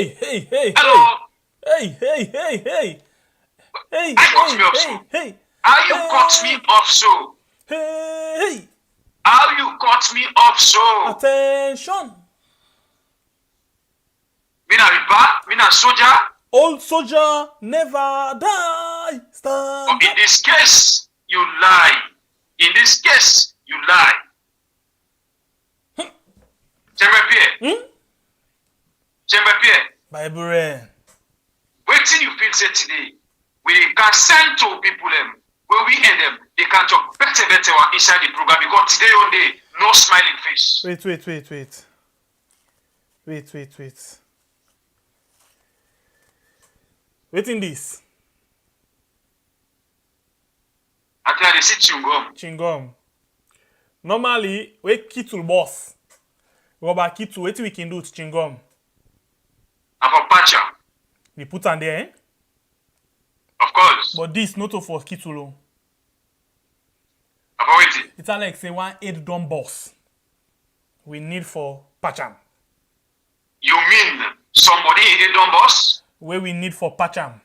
Hello. Hey, I got me off so. hey. How you cut me off so? Hey. How you cut me off so? Attention. Me na riba, me na soldier. Old soldier never die. Stand But in this case, you lie. In this case, you lie. Pierre. Bible rain. Waiting you feel say today. We can send to people them. When we end them, they can talk better inside the program because today only no smiling face. Wait. Waiting this. I tell you, see Chingom. Normally, we kitul boss. Rubber kitul, what we can do to chingom? About patcha. We put on there, eh? Of course. But this not for kitulo. About waiting. It's like say 1 don boss. We need for patcham. You mean somebody in Don boss? Where we need for patcham.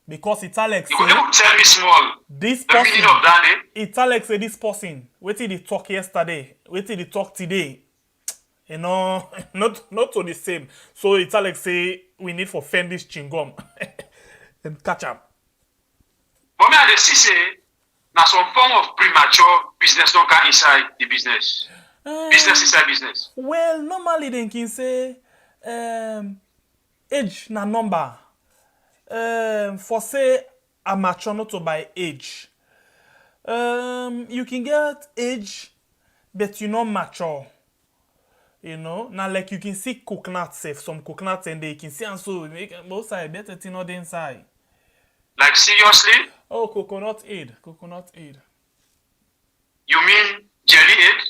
Because it's Alex. You will tell me small. This the person. Meaning of that name. It's Alex say this person. Wait till they talk yesterday. Wait till they talk today. You know, not to the same. So it's Alex say we need for fend this chingom and catch him. But me I see say now some form of premature business don't come inside the business. Business inside business. Well, normally they can say age na number. For say amateur not to by age. You can get age, but you're not mature. You know, now like you can see coconut safe, some coconuts and they can see and so make both side better thing not inside. Like seriously? Oh, coconut aid. You mean jelly aid?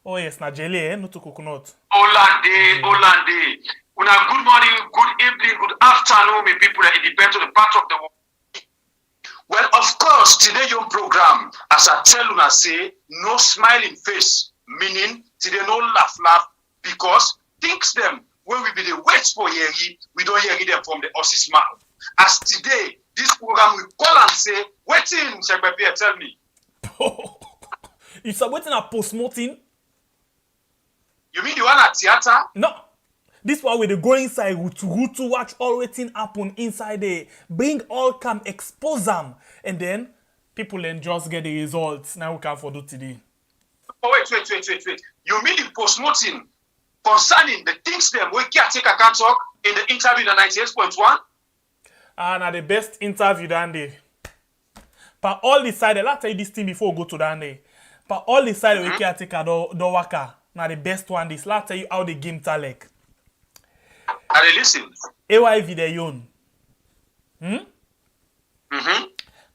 Oh yes, na jelly, eh? Not to coconut. Hollande. Una good morning, good evening, good afternoon, my people. It depends on the part of the world. Well, of course, today your program, as I tell you, I say, no smiling face, meaning today no laugh, because things them when we be the wait for Yeri, we don't hear them from the horse's mouth. As today, this program we call and say, waiting, Shagbapi, tell me. It's a waiting a post-mortem. You mean the one at theater? No. This one where they go inside to watch all waiting happen inside there. Bring all come, expose them. And then people then just get the results. Now we can for do today. Oh, wait. You mean the post-mortem concerning the things them we can't take account of in the interview in the 98.1? And the best interview that day. But all decided, let's tell you this thing before we go to that day. But all decided we can't take a do waka. Now the best one this. Let's tell you how the game talek. I listen. AYV the yon.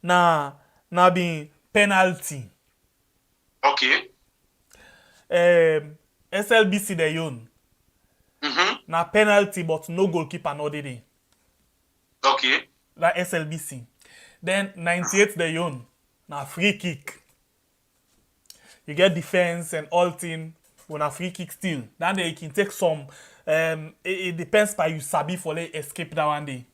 Na being penalty. Okay. SLBC the yon. Na penalty but no goalkeeper no day. Okay. Na SLBC. Then 98 the yon. Na free kick. You get defense and all thing when a free kick still. Then you can take some it depends by you sabi for like escape that one day.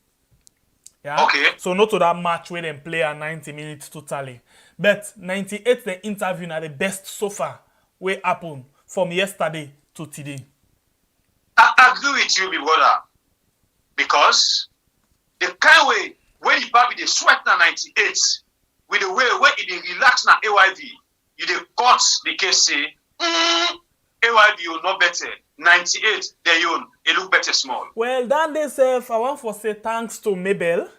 Yeah. Okay. So not to that match where they play at 90 minutes totally. But 98 the interview na the best so far where happen from yesterday to today. I agree with you, my brother. Because the kind way when you baby the sweat na 98 with the way where it relax na AYV, you dey cut the case say AYV you no better. 98, they own. It look better small. Well, that day self, I want to say thanks to Mabel,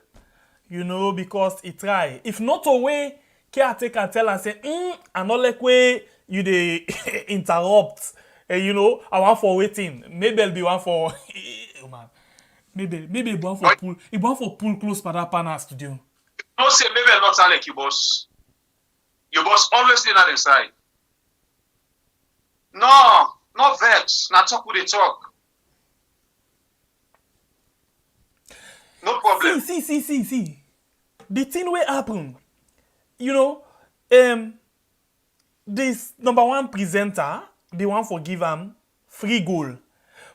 you know, because he try. If not a way, caretaker tell and say, and not like way you they interrupt. You know, I want for waiting. Mabel be one for, oh man. Maybe one for pull. He want for pull close for that panel studio. Don't say Mabel not sound like your boss. Your boss always stay on the side. No vex. Now talk with the talk. No problem. See. The thing will happen. You know, this number one presenter, the one for give him free goal.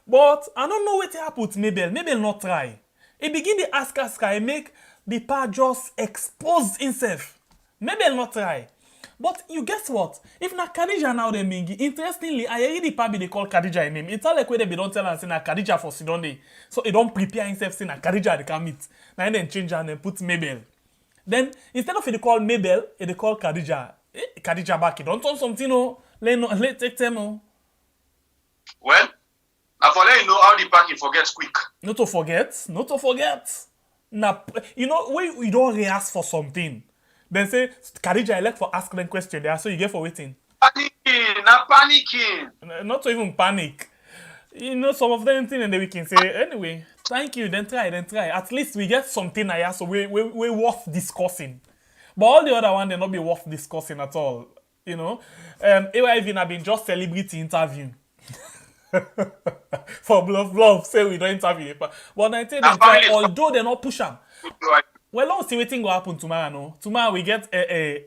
But I don't know what happened with Mabel. Mabel not try. He begin to ask, and make the pa just expose himself. Mabel not try. But you guess what? If na Khadija now they mingi, interestingly, I hear the pa be they call Khadija a name. It's all like where they don't tell and say na Khadija for Sidonde. So he don't prepare himself say na Khadija they can meet. Now then change and then put Mabel. Then instead of they call Mabel, they call Khadija. Khadija back. He don't turn something no. Let take them no. Well, I for let you know how the parking forgets quick. Not to forget. Now, you know, when you don't re-ask for something, then say, Khadija, I like for ask them question there, so you get for waiting. Panicking, not panicking. Not to even panic. You know, some of them thing and then we can say, anyway, thank you, then try. At least we get something here, so we worth discussing. But all the other one, they not be worth discussing at all. You know? AYV have been just celebrity interview. For bluff, say we don't interview. But I tell them, although they not push them. Well, let's see what thing will happen tomorrow. No? Tomorrow we get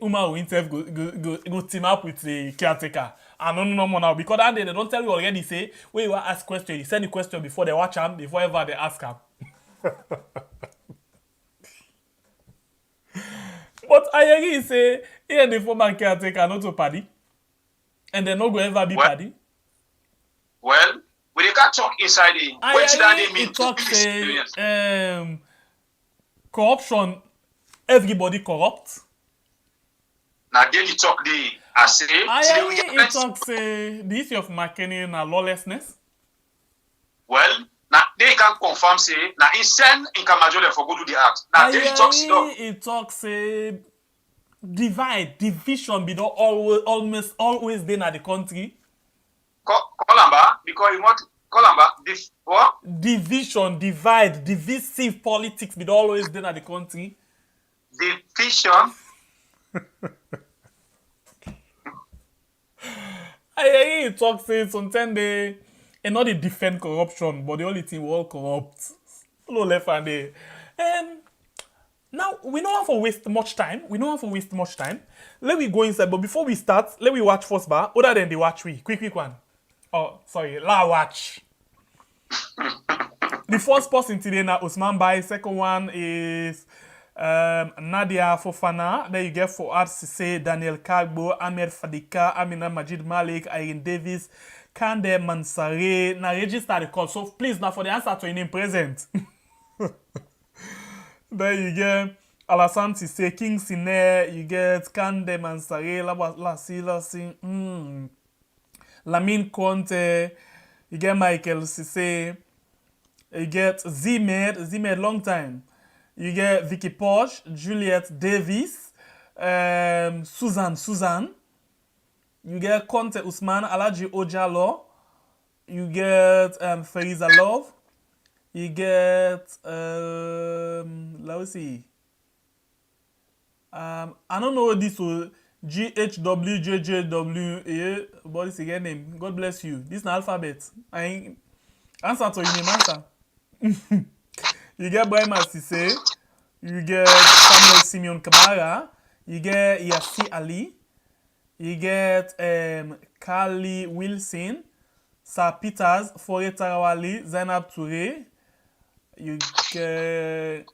Uma who interview go team up with the caretaker. And no more now because that day they don't tell you already. Say when you ask question, you send the question before they watch them, before ever they ask them. But I agree say here the former caretaker not to party, and they not go ever be party. Well, we can't talk inside the. What that they mean? It talk say corruption. Everybody corrupt. Now daily talk the I say. It talk say the issue of McKinney and lawlessness. Well, now they can confirm say now he send in Kamajole for go do the act. Now daily talk stuff. It talk say division be don't always there in the country. Colamba, because you want Colamba, what? Division, divisive politics be always there in the country. Division. I hear you talk say sometimes they not they defend corruption, but the only thing we all corrupt. No left and they. Now we don't have to waste much time. Let me go inside, but before we start, let me watch first bar. Other than the watch we quick one. Oh, sorry, la watch. The first person today now Usman Bai. Second one is Nadia Fofana. Then you get Fuad Sisse, Daniel Kagbo, Ahmed Fadika, Amina Majid Malik, Irene Davis, Kande Mansare. Now register the call. So please now for the answer to your name present. Then you get Alassane Sisse, King Sine, you get Kande Mansare, Lasi, Lamine Conte, you get Michael Sisse, you get Z-Med long time. You get Vicky Posh, Juliette Davis, Susan. You get Conte Usman, Alaji Ojalo. You get Fariza Love. You get let's see. I don't know this was GHWJJW. What is again name? God bless you. This is an alphabet. I answer to your name answer. You get Brahima Sisse. You get Samuel Simeon Kamara. You get Yassi Ali. You get Carly Wilson. Sir Peters. Fore Tarawali. Zainab Toure. You get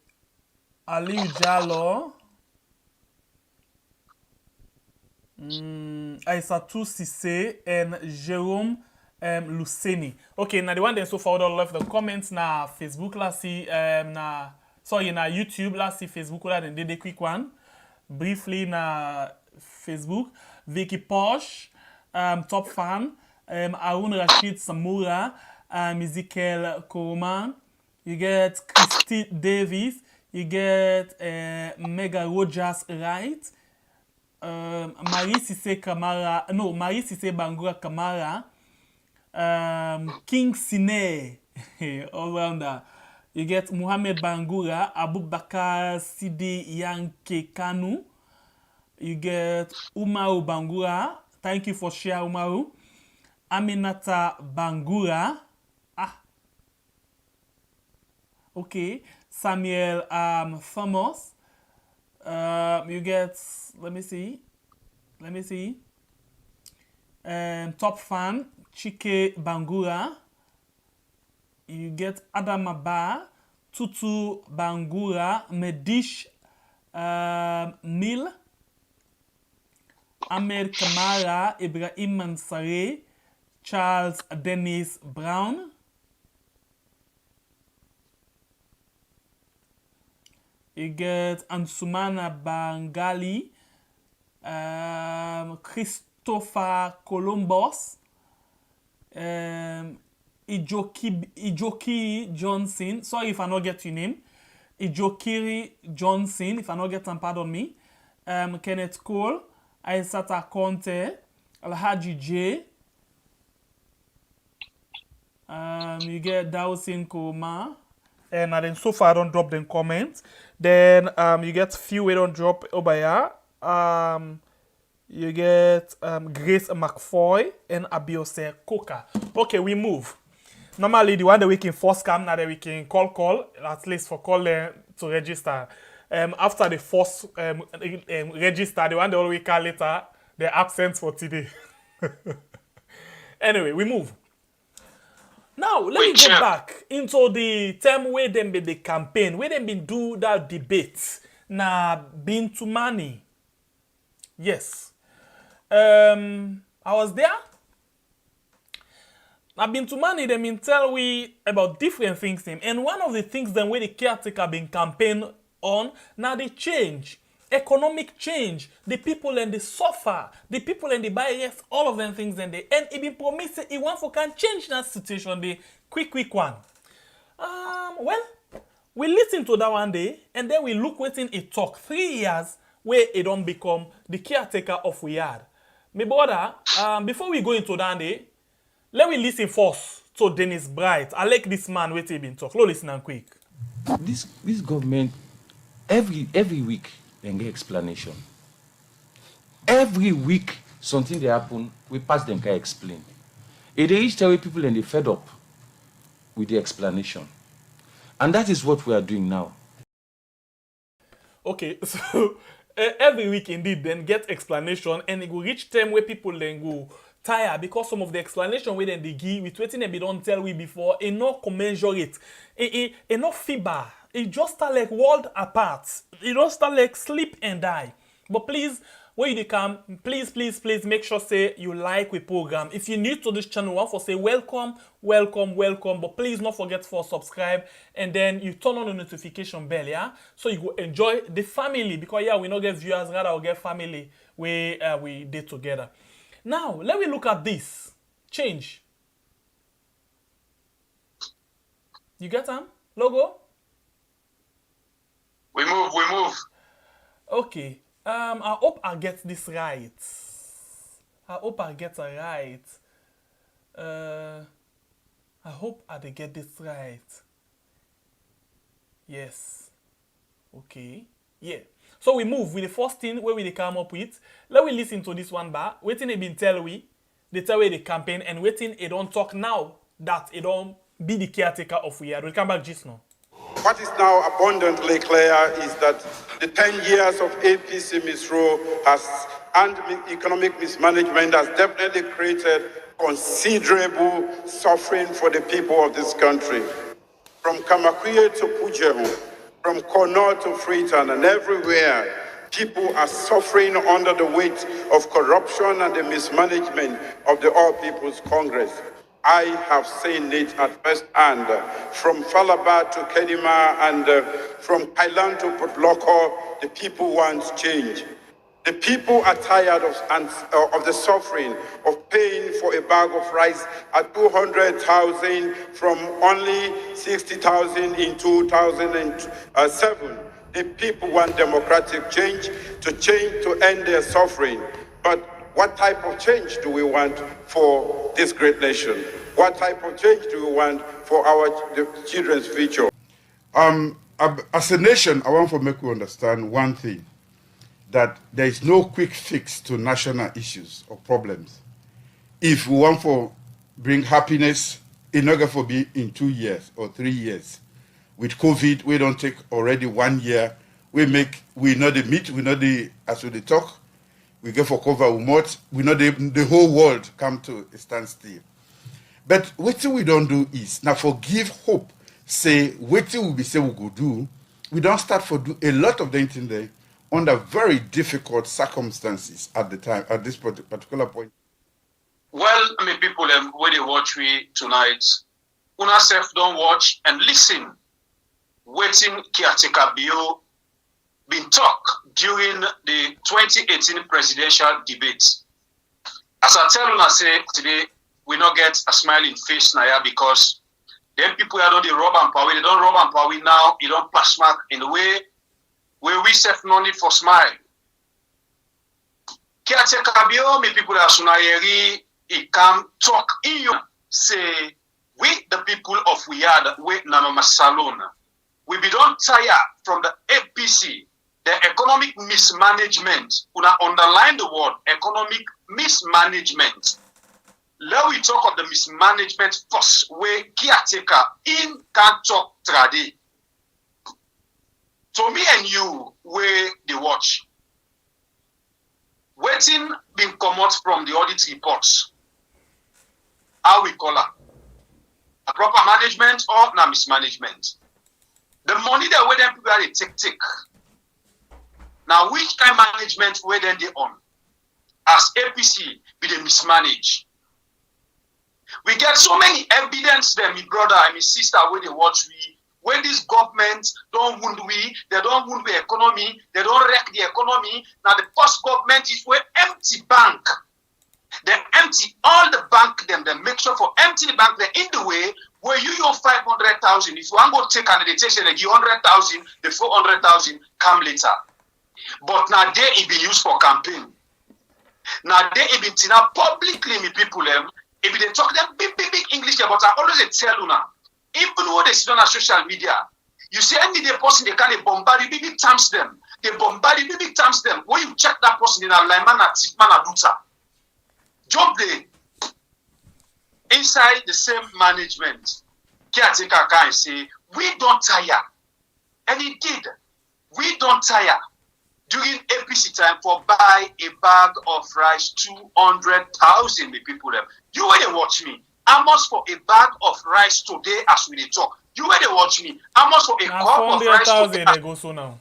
Ali Ujalo. Aissatou Sisse and Jerome Luceni. Okay, now the one that so far left the comments na Facebook let's see na YouTube let's see Facebook then did a quick one briefly na Facebook Vicky Posh top fan Arun Rashid Samura Ezekiel Koroman. You get Christy Davis. You get Mega Rogers Wright. Marie Sisse Bangura Kamara. King Sine all-rounder. You get Muhammad Bangura, Abubakar Sidi Yanke Kanu. You get Umaru Bangura. Thank you for sharing, Umaru. Aminata Bangura. Okay. Samuel Thomas. You get, let me see. Top fan, Chike Bangura. You get Adamaba, Tutu Bangura, Medish Mil, Ahmed Kamara, Ibrahim Mansare, Charles Dennis Brown. You get Ansumana Bangali, Christopher Columbus, Ijoki Johnson. Sorry if I not get your name. Ijokiri Johnson, if I not get them, pardon me. Kenneth Cole, Aisata Conte, Alhaji J. You get Dawson Koma. And then so far I don't drop them comments. Then you get few we don't drop over here. You get Grace McFoy and Abiose Coca. Okay, we move. Normally the one that we can first come, now that we can call, at least for call to register. After the first register, the one that we call later, they're absent for today. Anyway, we move. Now, let me get back into the time where them be the campaign, where them been do that debate. Na been to money. Yes. I was there. Now been to money, they been tell we about different things. Them. And one of the things then where the caretaker been campaign on, now they change. Economic change, the people and the suffer, the people and the buyers, all of them things and they and it been promised it want for can change that situation. The quick one. Well, we listen to that one day and then we look within it talk 3 years where it don't become the caretaker of we had. My brother, before we go into that day, let me listen first to Dennis Bright. I like this man where he been talk. Listen and quick. This government every week. Then get explanation. Every week, something they happen, we pass them can explain. It is each tell people and they fed up with the explanation. And that is what we are doing now. Okay, so every week indeed then get explanation and it will reach time where people then go tired because some of the explanation where then they give with waiting and they don't tell we before, it not commensurate, it not fiber. It just start like world apart. It don't start like sleep and die. But please, when you come, please make sure say you like the program. If you're new to this channel, want for say welcome. But please not forget for subscribe and then you turn on the notification bell, yeah? So you go enjoy the family because yeah, we not get viewers, rather we get family where we did together. Now, let me look at this. Change. You get them? Logo? We move. Okay. I hope I get this right. I hope I get it right. I hope I get this right. Yes. Okay. Yeah. So we move with the first thing where we come up with. Let me listen to this one bar. Waiting they been tell we. They tell we the campaign and waiting it don't talk now that it don't be the caretaker of we are. We'll come back just now. What is now abundantly clear is that the 10 years of APC misrule and economic mismanagement has definitely created considerable suffering for the people of this country. From Kamakwie to Pujehu, from Kono to Freetown and everywhere, people are suffering under the weight of corruption and the mismanagement of the All People's Congress. I have seen it at first hand, from Falaba to Kedima and from Kailan to Putloko, the people want change. The people are tired of the suffering of paying for a bag of rice at 200,000 from only 60,000 in 2007. The people want democratic change to end their suffering. But what type of change do we want for this great nation? What type of change do we want for the children's future? As a nation, I want to make you understand one thing, that there is no quick fix to national issues or problems. If we want to bring happiness, it's not going to be in 2 years or 3 years. With COVID, we don't take already 1 year. We know the meet, we know the, as we talk, we go for cover, we know the whole world come to a standstill. But what we don't do is now forgive hope. Say what we be say we go do. We don't start for do a lot of them thing there under very difficult circumstances at the time at this particular point. Well, I mean, people when they watch me tonight, una self don't watch and listen. Waiting caretaker bill been talk during the 2018 presidential debates. As I tell una say today, we not get a smiling face now because then people are don't rob and power. They don't rob and power now. You don't pass mark in the way where we self no need for smile. Caretaker bill, me people are sunayeri. He come talk in you say we the people of Wiyad we Nanoma Salon. We be don't tire from the APC, the economic mismanagement. Una underline the word economic mismanagement. Let we talk of the mismanagement first. Where caretaker in can talk trade. So me and you, where they watch. Waiting been come out from the audit reports. How we call her? A proper management or na mismanagement? The money that we them people are take. Now which kind of management where then they on? As APC be they mismanage. We get so many evidence that my brother and my sister where they watch we. When this government don't wound we, they don't wound the economy, they don't wreck the economy. Now the first government is where empty bank. They empty all the bank them, they make sure for empty the bank, they in the way where you 500,000. If you want to go take and they take they give 100,000, the 400,000 come later. But now they it be used for campaign. Now they it be tina publicly me people them. If they talk them big English, but I always tell you now, even though they sit on social media, you see any the person they can bombard you big times them. They bombard you big times them. When you check that person in a lineman at man a luta. Jump there inside the same management. Caretaker can say, we don't tire. And he did. We don't tire. During APC time for buy a bag of rice, 200,000 the people them. You where they watch me. How much for a bag of rice today as we dey talk? You where they watch me. How much for a cup of rice today? They go so now.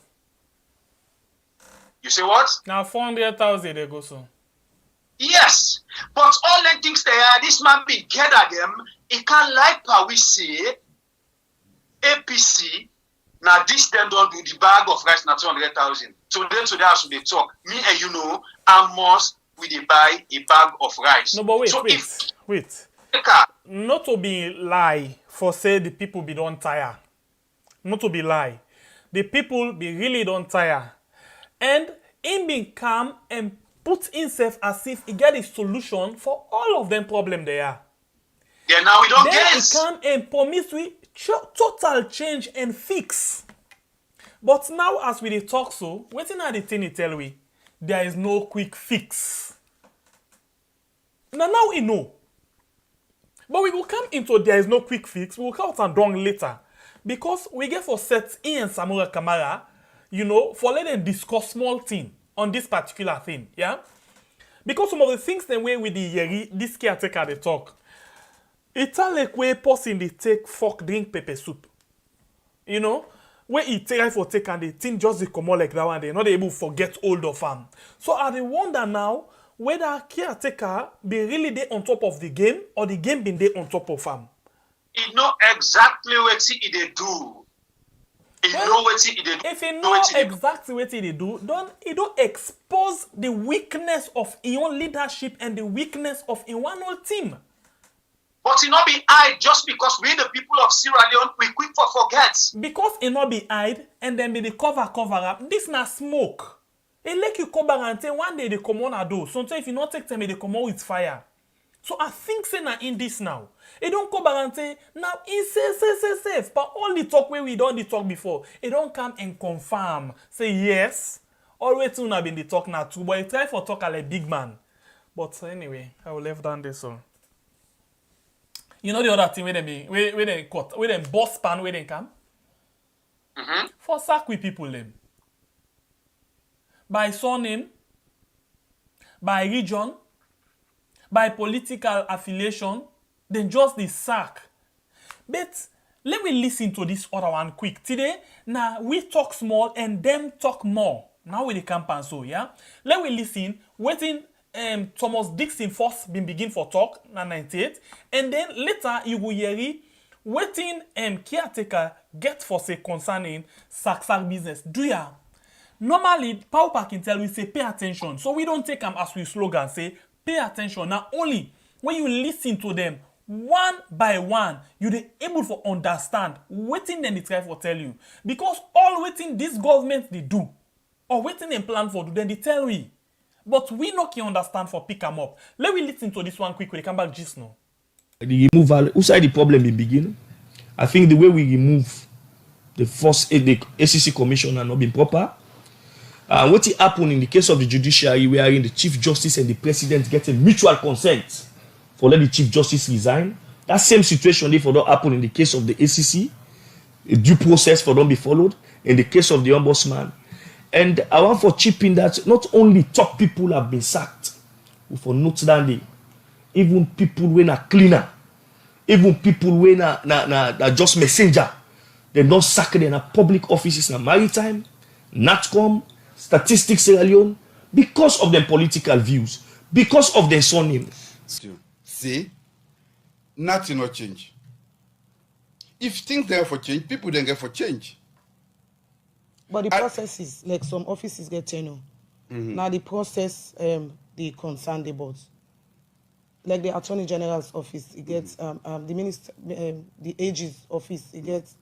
You say what? Now 400,000 they go so. Yes, but all the things they are, this man be gather them. It can't like how we say APC. Now this them don't do the bag of rice now 200,000. Today as we dey talk, me and you know how much we dey buy a bag of rice. No, but wait, so wait. Not to be lie for say the people be don't tire. Not to be lie. The people be really don't tire. And him being calm and put himself as if he get a solution for all of them problem they are. Yeah, now we don't then guess. Then he come and promise we total change and fix. But now as we dey talk so, waiting at the thing he tell we, there is no quick fix. Now we know. But we will come into there is no quick fix. We will come out and done later. Because we get for set Ian Samura Kamara, for let them discuss small thing on this particular thing. Yeah? Because some of the things the way with the Yeri, this caretaker they talk, it's like way person they take fork drink pepper soup. Where he try for take and the thing just they come out like that one, they're not able to forget old of them. So I wonder now whether caretaker be really there on top of the game or the game been there on top of him. He know exactly what he they do. He know what he they do. If he know exactly what he do, then he don't expose the weakness of his own leadership and the weakness of his one whole team. But he not be hide just because we the people of Sierra Leone we quick for forget. Because he not be hide and then be the cover up. This na smoke. It like you come back and say one day they come on a do. Sometimes if you not take time, they come on with fire. So I think say na in this now. It don't come back and say now he safe. But all the talk where we done the talk before, it don't come and confirm. Say yes. Always too na been the talk now too. But he try for talk like big man. But anyway, I will leave down this one. You know the other thing where they cut, where they boss pan where they come? Mm-hmm. For sack with people them. By surname, by region, by political affiliation, Then just the sack. But let me listen to this other one quick. Today, now we talk small and them talk more. Now with the campaign, so yeah. Let me listen. Waiting, Thomas Dixon first been begin for talk na 98, and then later you will hear waiting caretaker get for say concerning sack business. Do ya? Normally, Paupa can tell we say pay attention. So we don't take them as we slogan say pay attention. Now only when you listen to them one by one, you dey able to understand wetin dem dey try for tell you. Because all wetin this government dey do or wetin dem plan for do, dem dey tell we. But we no can understand for pick am up. Let me listen to this one quick when they come back just now. The removal, who side the problem in begin? I think the way we remove the first the ACC commissioner not been proper. What happened in the case of the judiciary, wherein the Chief Justice and the President get a mutual consent for let the Chief Justice resign. That same situation therefore don't happen in the case of the ACC. A due process for don't be followed in the case of the Ombudsman. And I want for chipping that not only top people have been sacked, but for note that day, even people when are cleaner, even people when are just messenger, they don't sack them in public offices in maritime, NatCom, Statistics Sierra Leone, because of their political views, because of their surname. See, nothing will change. If things there for change, people don't get for change. But the process is like some offices get tenure. Now the process, the concern the boards. Like the Attorney General's office, it gets the minister, the AG's office, it gets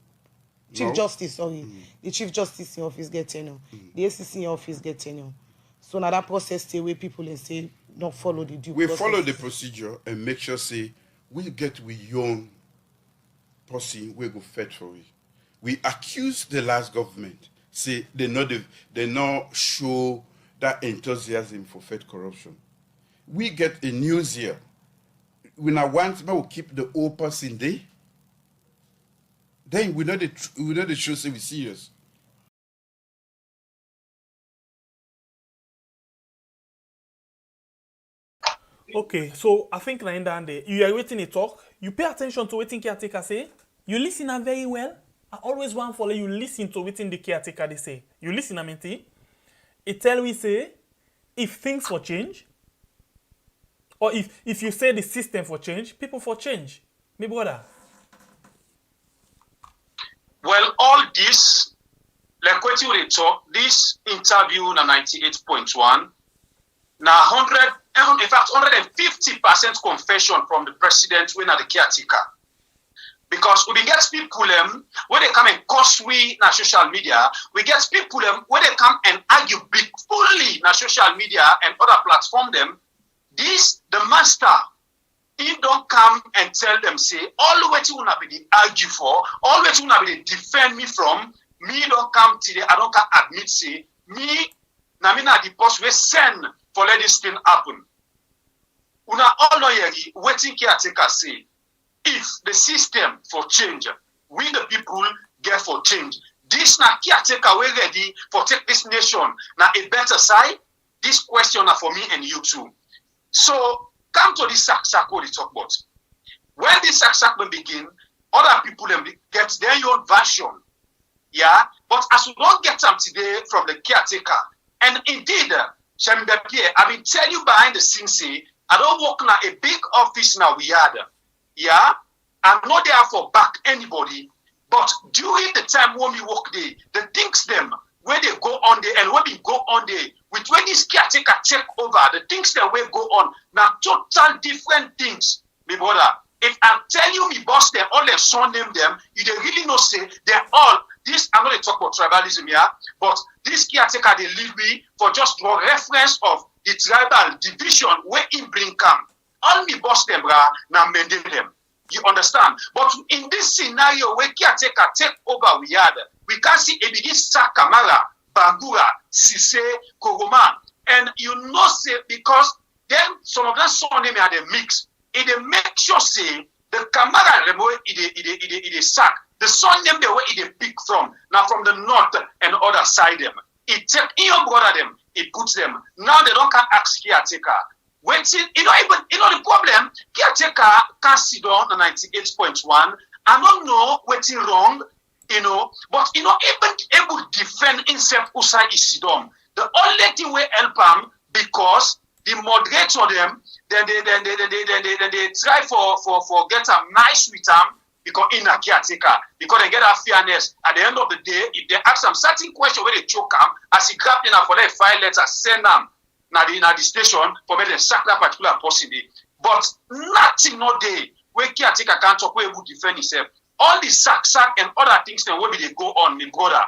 Chief Justice. Sorry, the Chief Justice in office get tenure. The ACC in office get tenure. So now that process stay where people and say not follow the due. We follow the procedure and make sure say we get we young person we go fetch for it. We accuse the last government. Say they not show that enthusiasm for fight corruption. We get a news here. We now want to keep the old person there. Then we know the show say we serious. Okay, so I think na in the end, you are waiting a talk. You pay attention to what caretaker say. You listen very well. I always want for you listen to what the caretaker they say. You listen a minute. It tell we say if things for change, or if you say the system for change, people for change. Me brother. Well, all this, like what you talk, this interview na 98.1, na 150% confession from the president when at the caretaker. Because we get people when they come and curse we na social media, we get people when they come and argue big fully na social media and other platform them. This the master, he don't come and tell them say all what you wanna be the argue for, all what you wanna be the defend me from, me don't come today, I don't can admit say me na the post we send for let this thing happen. Una all know waiting caretaker say. If the system for change, we the people get for change. This na caretaker we ready for take this nation na a better side. This question are for me and you too. So come to this sack we talk about. When this sack begin, other people get their own version. Yeah, but as we don't get them today from the caretaker, and indeed, I've been telling you behind the scenes, say I don't work in a big office now we had. Yeah, I'm not there for back anybody, but during the time when we work there, the things them where they go on there and when we go on there, with when this caretaker take over, the things that will go on now total different things, my brother. If I tell you me boss them, all their son name them, you don't really know say they're all this. I'm not talk about tribalism here, but this caretaker they leave me for just for reference of the tribal division where in bring come. All me boss them, bra, now mending them. You understand? But in this scenario where caretaker take over, we can see a begin Sakamara, Bangura, Sise, Koroma, and you know say because then some of that son name are the mix. It they make sure say the Kamara remo it sack. The son name the way it pick from now from the north and other side them. It take in your brother them. It puts them. Now they don't can ask caretaker. waiting, the problem, caretaker can't sit down on 98.1. I don't know what's wrong, but even able to defend himself outside his sidom. The only thing we help him because the moderator them, then they try for get a nice with him because in a caretaker, because they get a fairness. At the end of the day, if they ask some certain question where they choke him, as he grab in for like 5 letters, send them na the station for me to sack that particular person. But nothing no day where caretaker can't talk where he would defend himself. All the sack and other things then where they go on, my brother.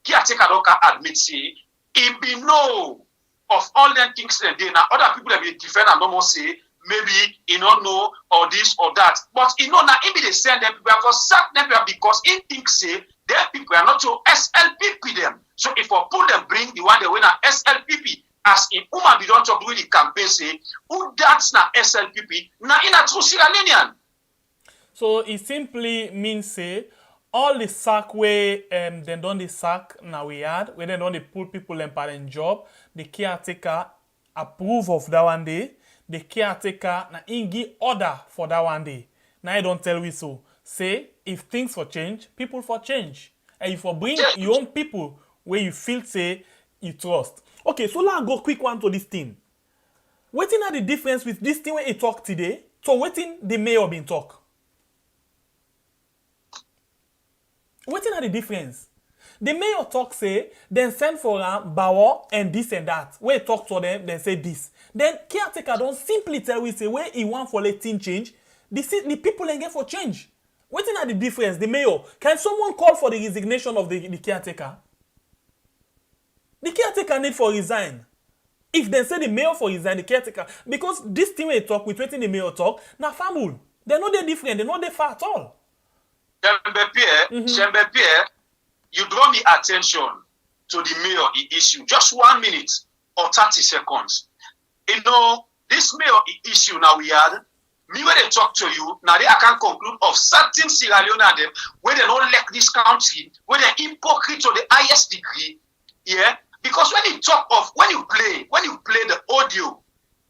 Caretaker don't admit say he be know of all them things then they now other people that be defend and don't say maybe he don't know or this or that. But now maybe they send them people for sack them because he thinks say their people are not to SLPP them. So if I pull them bring the one they win a SLPP. As in woman we don't talk really campaign say who that's na SLPP na in a true Sierra Leonean. So it simply means say all the sack where they don't the sack now we had where they don't put people in parent job, the caretaker approve of that one day, the caretaker na in give order for that one day. Now I don't tell we so. Say if things for change, people for change. And if you bring your own people where you feel say you trust. Okay, so let's go quick one to this thing. What are the difference with this thing when he talk today? So what in the mayor been talk? What are the difference? The mayor talk say, then send for Bawa and this and that. When he talk to them, then say this. Then caretaker don't simply tell we say where he want for letting change. The people ain't get for change. What are the difference? The mayor, can someone call for the resignation of the caretaker? The caretaker need for resign. If they say the mayor for resign, the caretaker, because this thing we talk with waiting the mayor talk, na family. They're not that different, they're not that far at all. Jembe Pierre, you draw me attention to the mayor issue. Just 1 minute or 30 seconds. This mayor issue now we had, me when they talk to you, now I can conclude of certain Sierra Leone them where they don't like this country, where they're hypocrite to the highest degree. Yeah. Because when you play the audio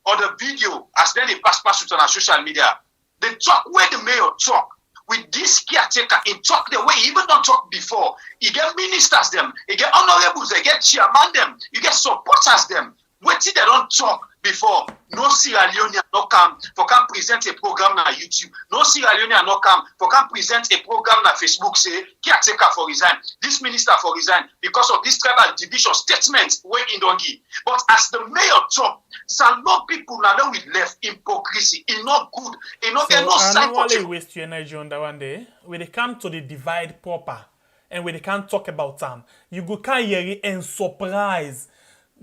or the video as then they pass it on our social media, they talk where the mayor talk with this caretaker in talk the way he even don't talk before. You get ministers them, you get honorables, they get chairman them, you get supporters them. What they don't talk before? No Sierra Leonean no come for can present a program on YouTube. No Sierra Leonean no come for can present a program on Facebook say caretaker for resign. This minister for resign because of this tribal division statement where in Dongi. But as the mayor talk, some more people now we left hypocrisy. It's not good. It's not no sign for you. Waste your energy on that one day. When they come to the divide proper and when they can't talk about them, you go can hear it and surprise.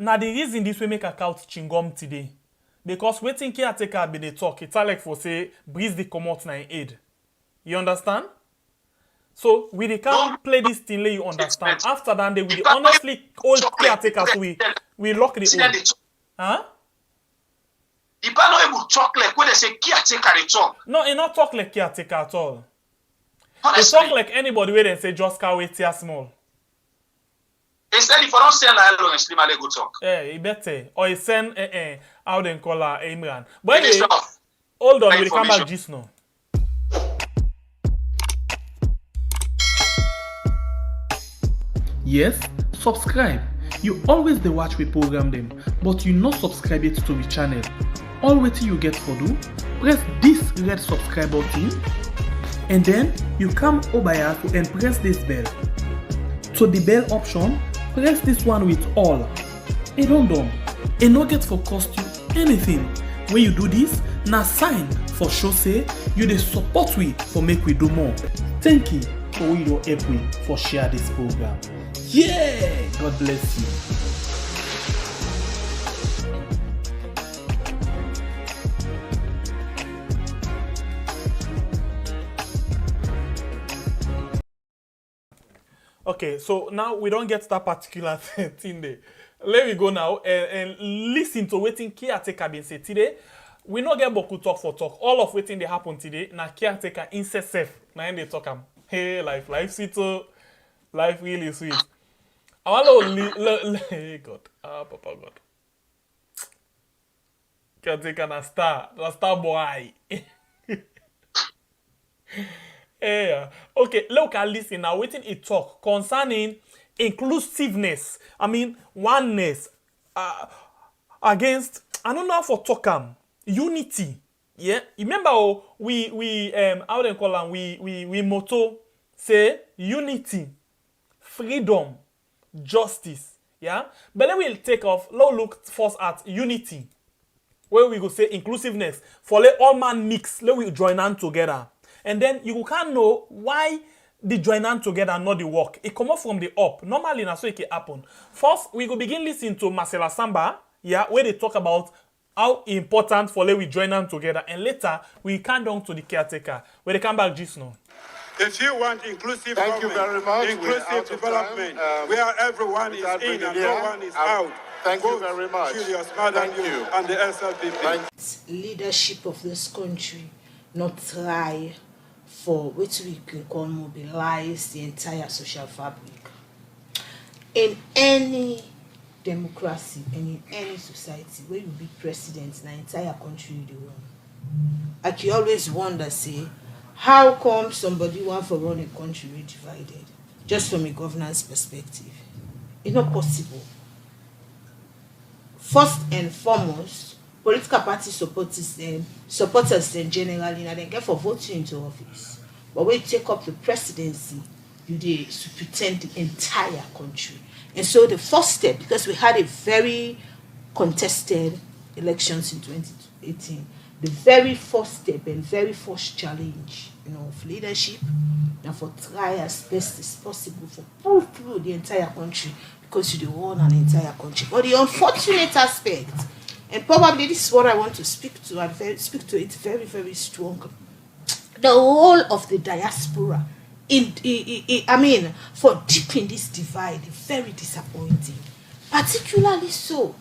Now the reason this will make a count chingom today. Because waiting caretaker be the talk, it's like for say breeze the come out na aid. You understand? So we they can't play this thing you understand. After that they will honestly old caretakers we lock the old. Huh? You not able to talk like when they say caretaker they talk. No, it not talk like caretaker at all. Honestly. They talk like anybody where they say just can't wait here small. Instead, if I don't send like hello and slim, I go talk. Yeah, he better. Or he send how they call her Imran. But anyway, hold on, we'll come back just now. Yes, subscribe. You always the watch we program them, but you not subscribe it to the channel. All what you get for do, press this red subscribe button, and then you come over here and press this bell. So the bell option, press this one with all. It don't done. It no get for cost you anything. When you do this, na sign for show say you the support we for make we do more. Thank you for we don't help we for share this program. Yeah, God bless you. Okay, so now we don't get that particular thing there. Let me go now and listen to what caretaker been say today. We not get beaucoup talk for talk. All of what they happen today, na caretaker insert self. Now they talk hey, life sweet, life really sweet. I want to hey God, Papa God. caretaker na star boy. Yeah. Okay, look at listen now. Waiting a talk concerning inclusiveness. I mean oneness against I don't know how for talk unity. Yeah, remember we how they call them we motto say unity, freedom, justice. Yeah, but then we'll take off. Let's look first at unity, where we go say inclusiveness for let all man mix. Let we join hand together, and then you can't know why the join hand together not the work. It come up from the up. Normally, na so it can happen. First, we go begin listening to Marcela Samba. Yeah, where they talk about how important for let we join hand together, and later we come down to the caretaker where they come back just now. If you want inclusive Thank you very much. inclusive development, where everyone is in and no one is out. Thank you very much. Julius, Madam, Thank you. and the SLPP. Leadership of this country not try for what we can call mobilize the entire social fabric. In any democracy and in any society where you be president, the entire country you do run. Like you always wonder, say, how come somebody want to run a country divided? Just from a governance perspective. It's not possible. First and foremost, political party supporters them generally, and they get for voting into office. But when you take up the presidency, you pretend the entire country. And so the first step, because we had a very contested elections in 2018, the very first step and very first challenge, of leadership, and for try as best as possible for pull through the entire country, because you own an entire country. But the unfortunate aspect, and probably this is what I want to speak to, and speak to it very, very strong. The whole of the diaspora, for deepening this divide, very disappointing. Particularly so,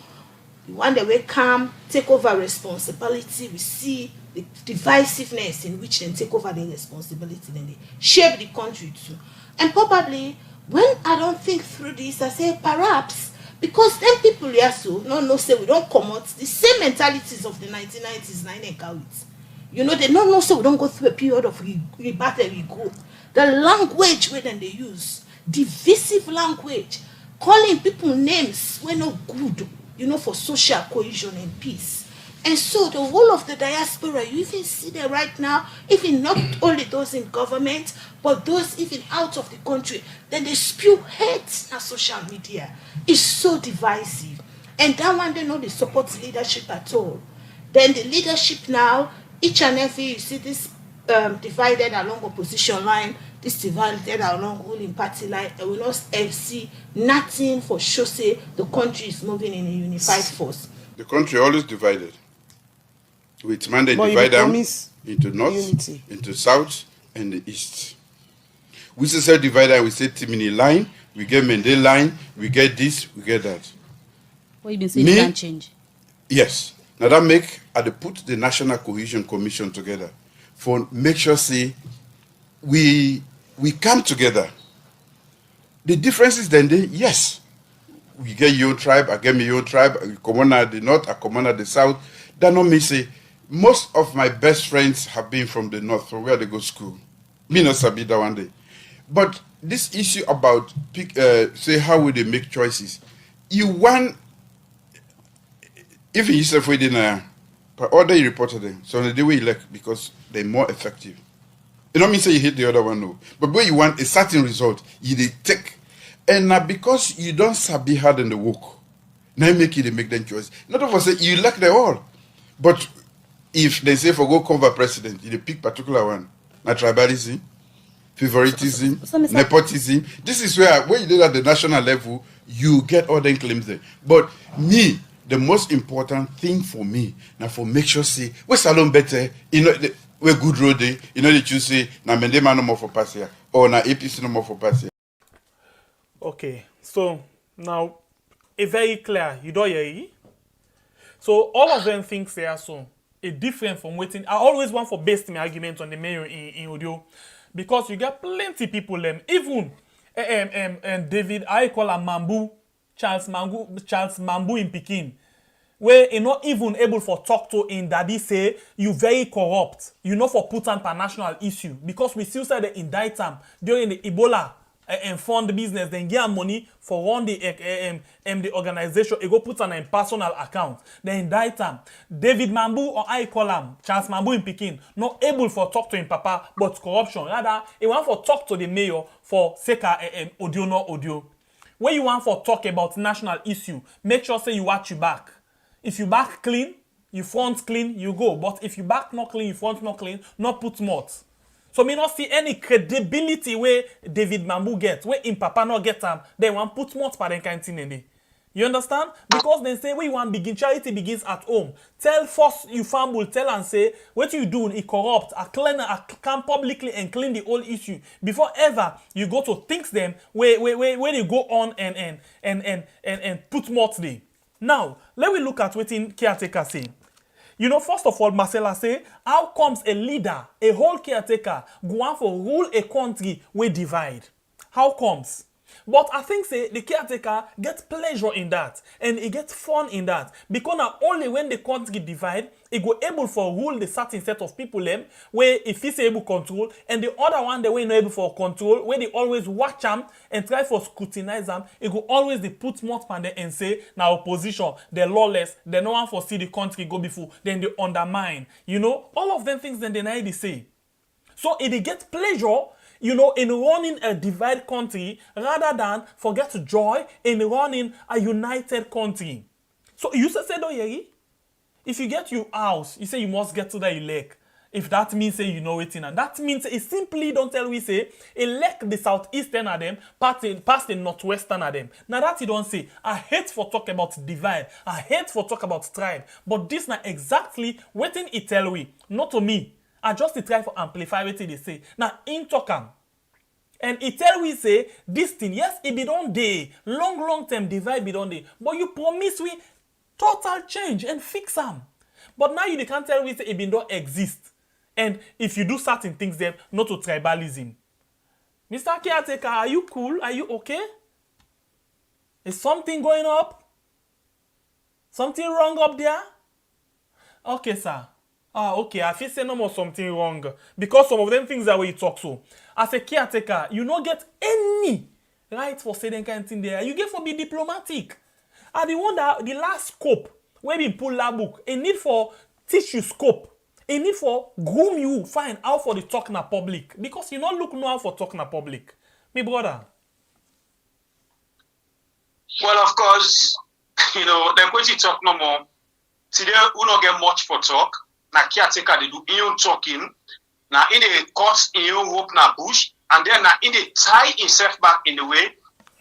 the one that will come, take over responsibility, we see the divisiveness in which they take over the responsibility, then they shape the country too. And probably, when I don't think through this, I say perhaps, because then people here so, no say we don't come out, the same mentalities of the 1990s, 9 they don't know, so we don't go through a period of rebirth and regrowth. The language where then they use, divisive language, calling people names were not good, for social cohesion and peace. And so the whole of the diaspora, you even see there right now, even not only those in government, but those even out of the country, then they spew hate on social media. It's so divisive. And that one, they know they support leadership at all. Then the leadership now, each and every, you see this divided along opposition line, this divided along ruling party line, and we not see nothing for sure say the country is moving in a unified force. The country always divided. With mandate divide them into north, unity, into south, and the east. We say divide and we say Timini line, we get Mende line, we get this, we get that. What you been saying can change? Yes. Now that make I put the National Cohesion Commission together for make sure say we come together. The differences then yes. We get your tribe, I get me your tribe, you come on the north, I come on the south. That not me say most of my best friends have been from the north, from where they go to school. Me not sabi that one day. But this issue about say how will they make choices? You want if you yourself within order you reported them, so the day we elect because they're more effective. You don't mean say you hit the other one, no. But when you want a certain result, you they take. And now because you don't sabi hard in the work, now make it make them choice. Not of us say you elect them all. But if they say for go cover president, you pick particular one. Now tribalism, favoritism, nepotism. This is where when you do at the national level, you get all them claims there. But me, the most important thing for me, now for make sure say we salon better, we good road day, that you say na Mendema no more for pass here, or na APC no more for pass here. Okay, so now it's very clear, you don't hear it? So all of them things they are so it's different from waiting. I always want for base my argument on the mayor in audio because you get plenty people even and David I call a Mambu Charles Mambu in Pekin. where you not even able for talk to in daddy say you very corrupt. You know for put on per national issue because we still say they indict him during the Ebola and fund the business, then get money for run the organization. It go put on a personal account. Then indict him. David Mambu or I call him Charles Mambu in Pekin, not able for talk to him papa, but corruption. Rather, he want for talk to the mayor for seka audio no audio. When you want for talk about national issue, make sure say you watch your back. If you back clean, you front clean, you go. But if you back not clean, you front not clean, not put mouth. So me not see any credibility where David Mambu get, where in papa not get them, they want put mouth for them kind of thing in there. You understand? Because they say when you want begin, charity begins at home. Tell first you fumble, tell and say what you do is corrupt. I can publicly and clean the whole issue before ever you go to things them where they go on and put mouth there. Now let me look at what in caretaker say. You know, first of all, Marcella say, how comes a leader, a whole caretaker, go on for rule a country where divide? How comes? But I think say the caretaker gets pleasure in that and he gets fun in that because not only when the country divide, he go able for rule the certain set of people them where if he's able control and the other one they were not able for control where they always watch them and try for scrutinize them. He go always they put more on them and say now opposition they're lawless, they no one for see the country go before, then they undermine. You know all of them things then they say. So it get pleasure. You know, in running a divided country rather than forget joy in running a united country. So you say no, Yeri? If you get your house, you say you must get to the elect. If that means say you know it in, and that means it simply don't tell we say elect the southeastern of them, pass the northwestern of them. Now that you don't say, I hate for talk about divide, I hate for talk about tribe, but this not exactly what it tell we, not to me. I just try for amplify what they say. Now, in talk am. And it tell we say, this thing, yes, it be done day. Long term divide be done day. But you promise we total change and fix them. But now you can't tell we say it be don't exist. And if you do certain things there, not to tribalism. Mr. Caretaker, are you cool? Are you okay? Is something going up? Something wrong up there? Okay, sir. Okay, I feel say no more something wrong. Because some of them things that way you talk so. As a caretaker, you don't get any right for saying kind of thing there. You get for be diplomatic. And the one that the last scope, where we pull that book, a need for teach you scope. A need for groom you, find out for the talk na public. Because you don't look no how for talk na public. Me brother. Well, of course, you know, they're going to talk no more. Today, we don't get much for talk. Na caretaker they do in talking, na in the courts in hope na bush, and then na in the tie himself back in the way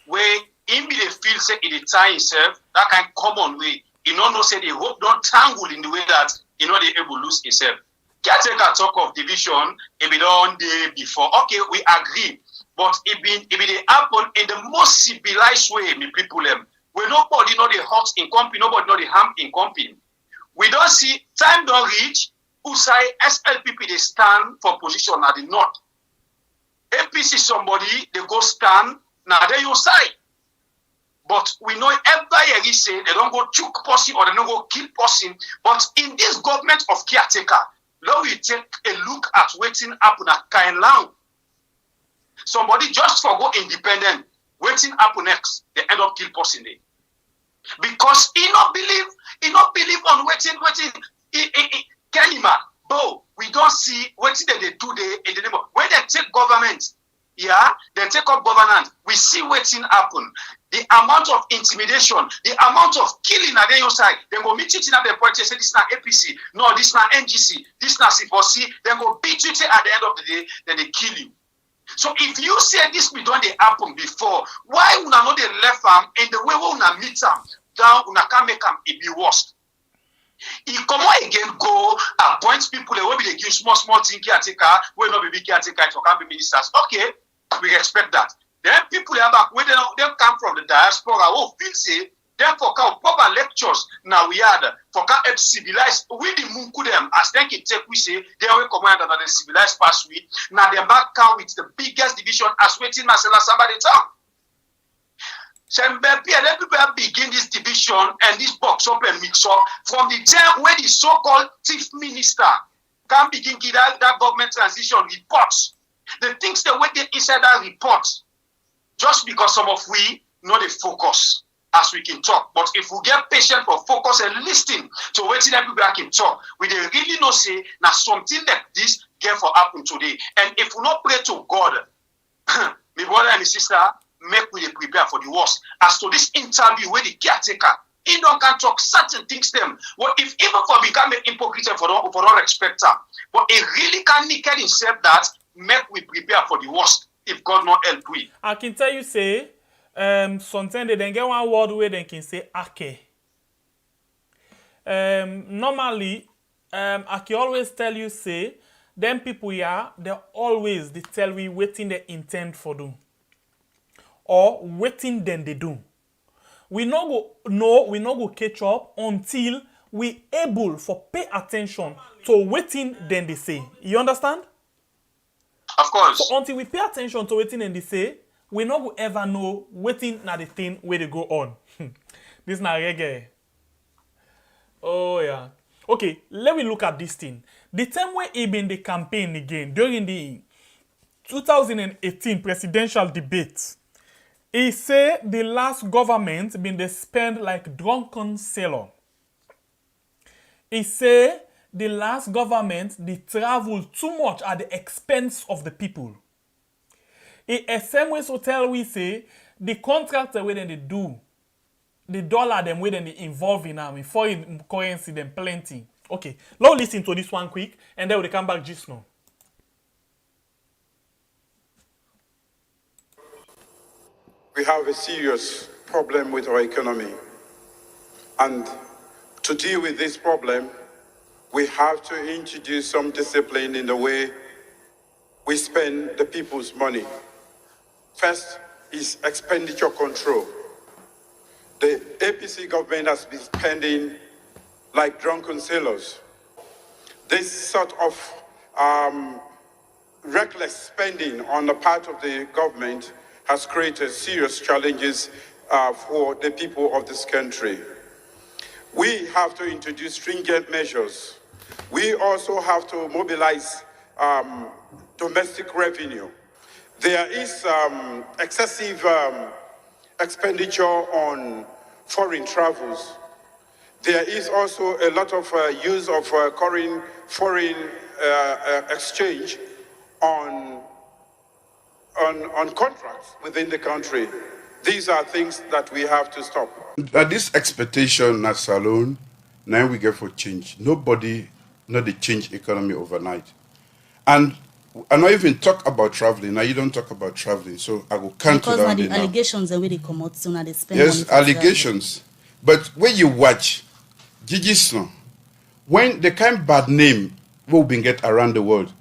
where him be the feel say he tie himself that kind of common way. He don't know say the hope don't tangle in the way that he know they able to lose himself. Caretaker talk of division, it be done day before. Okay, we agree, but it be they happen in the most civilized way. Me people them where nobody know the hurt in company, nobody know the harm in company. We don't see time don't reach. Usai SLPP they stand for position at the north. APC somebody they go stand now they you side. But we know everybody say they don't go choke person or they don't go kill person. But in this government of caretaker, now we take a look at waiting happen at Kainlang. Somebody just for go independent, waiting happen next, they end up kill person there. Because he not believe on waiting. Kelima, though we don't see what they do there in the name of when they take government, yeah, they take up governance. We see waiting happen. The amount of intimidation, the amount of killing at your side, then go meet you in the point. Say this is not APC, no, this is not NGC, this is not C4C. Then go beat you at the end of the day, then they kill you. So if you say this be done they happen before, why una not they left them in the way we una meet them down una can make them it be worse. He come on again go appoint people that will be they give small thing caretaker, will not be big caretaker, it can be ministers. Okay, we expect that. Then people are back when they come from the diaspora, oh feel say therefore come proper lectures now we had for can civilized we the munku them as then can take we say they will command under the civilized past week. Now they back count with the biggest division as waiting Marcella somebody talk. Everybody begin this division and this box up and mix up from the time where the so-called chief minister can begin give that government transition reports. The things that were inside that report, just because some of we know the focus as we can talk. But if we get patient for focus and listen to what everybody can talk, we dey really know say now something like this get for happen today. And if we not pray to God, my brother and my sister, make we prepare for the worst. As to this interview where the caretaker, he don't can talk certain things them. Well, if even for become an hypocrite for don't respect her, but he really can naked himself that make we prepare for the worst if God not help we. I can tell you say, sometimes they then get one word where they can say ake. Normally, I can always tell you say, them people here, they tell we waiting they intend for do. Or waiting then they do. We not go catch up until we able for pay attention to waiting then they say. You understand? Of course. So until we pay attention to waiting then they say, we not go ever know waiting na the thing where they go on. This na reggae. Oh yeah. Okay, let me look at this thing. The time where he been the campaign again during the 2018 presidential debate, he say the last government been they spend like drunken sailor. He say the last government they travel too much at the expense of the people. In same way so tell we say the contractor where they do, the dollar them where they involve in them, in foreign currency them plenty. Okay, let's listen to this one quick and then we'll come back just now. We have a serious problem with our economy. And to deal with this problem, we have to introduce some discipline in the way we spend the people's money. First is expenditure control. The APC government has been spending like drunken sailors. This sort of reckless spending on the part of the government has created serious challenges for the people of this country. We have to introduce stringent measures. We also have to mobilize domestic revenue. There is excessive expenditure on foreign travels. There is also a lot of use of foreign exchange on contracts within the country. These are things that we have to stop. This expectation not alone, now we get for change. Nobody not the change economy overnight. And I not even talk about traveling. Now you don't talk about traveling, so I will count because down the now. allegations and where they come out, so now they spend Yes, money for allegations. But when you watch Gigi Snow, when the kind of bad name will be get around the world,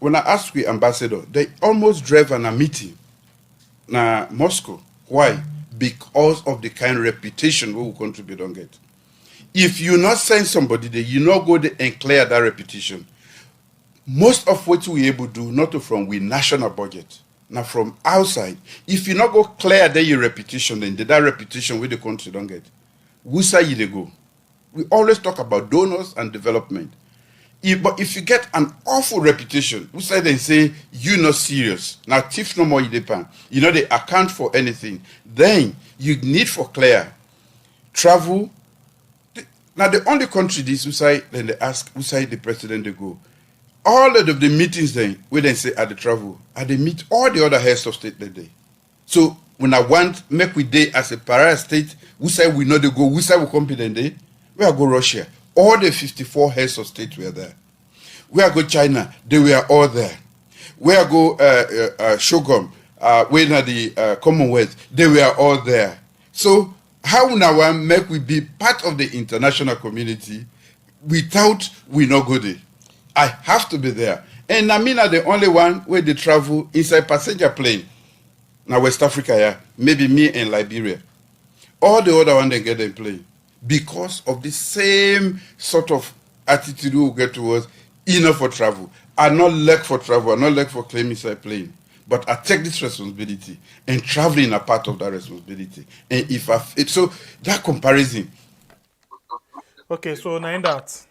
when I asked the ambassador, they almost drove on a meeting na Moscow. Why? Because of the kind of reputation we will contribute on get. If you not send somebody there, you not go there and clear that reputation. Most of what we able to do, not from we national budget, now from outside. If you not go clear there your reputation, then that reputation where the country don't get. Who say you they go? We always talk about donors and development. But if you get an awful reputation, who say they say you not serious, now thief no more you depend, you know they account for anything, then you need for clear travel. Now the only country this who say then they ask who say the president they go. All of the meetings then where they say at the travel, and they meet all the other heads of state that day. So when I want make we day as a pariah state, who say we know they go, who say we competent day, we are go Russia. All the 54 heads of state were there. We are go China, they were all there. We are go Shogun, when at the Commonwealth, they were all there. So how now make we be part of the international community without we not go there? I have to be there. And Namina the only one where they travel inside passenger plane. Now West Africa, yeah, maybe me and Liberia. All the other one they get in plane. Because of the same sort of attitude we get towards enough for travel. I not lack for travel, I not lack for claim inside plane. but I take this responsibility and traveling a part of that responsibility. And so that comparison. Okay, so now in that.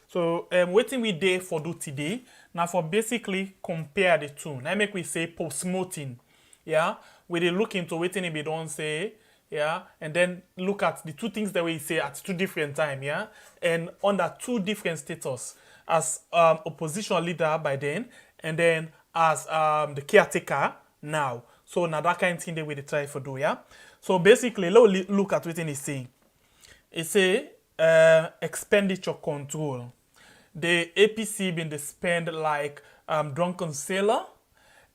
So waiting we day for do today. Now for basically compare the two. Now make we say post-mortem. Yeah. We they look into waiting if we don't say, yeah, and then look at the two things that we say at two different time, yeah, and under two different status as opposition leader by then, and then as the caretaker now. So now that kind of thing they will try to do, yeah. So basically, let's look at what he's saying. It say expenditure control. The APC been they spend like drunken sailor,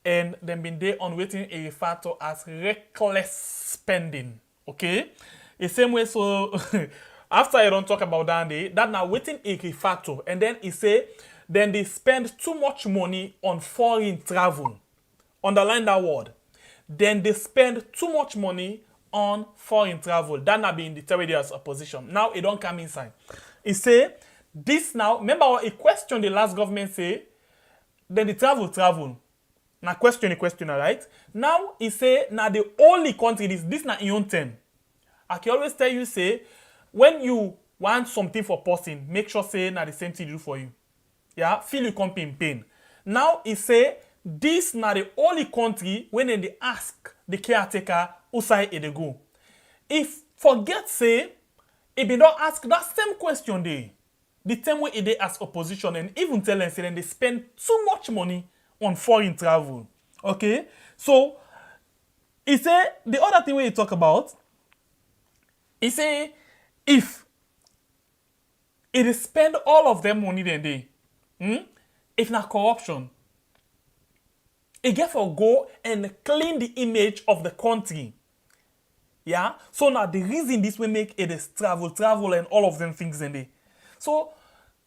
and then been they on waiting a refer to as reckless spending. Okay, the same way. So after I don't talk about that now waiting a refer to, and then he say then they spend too much money on foreign travel. Underline that word. Then they spend too much money on foreign travel. That now be in the territory as opposition. Now it don't come inside. He say this now. Remember a question the last government say. Then the travel. Now question, right? Now he say now the only country this na in own term. I can always tell you say when you want something for person, make sure say now the same thing do for you. Yeah, feel you come in pain. Now he say this na the only country when they ask the caretaker who side they go. If forget say if they don't ask that same question the same way they ask opposition and even tell them say then they spend too much money on foreign travel. Okay? So he say the other thing we talk about, he say if it spend all of them money then they if not corruption, it get for go and clean the image of the country. Yeah? So now the reason this will make it is travel and all of them things in there. So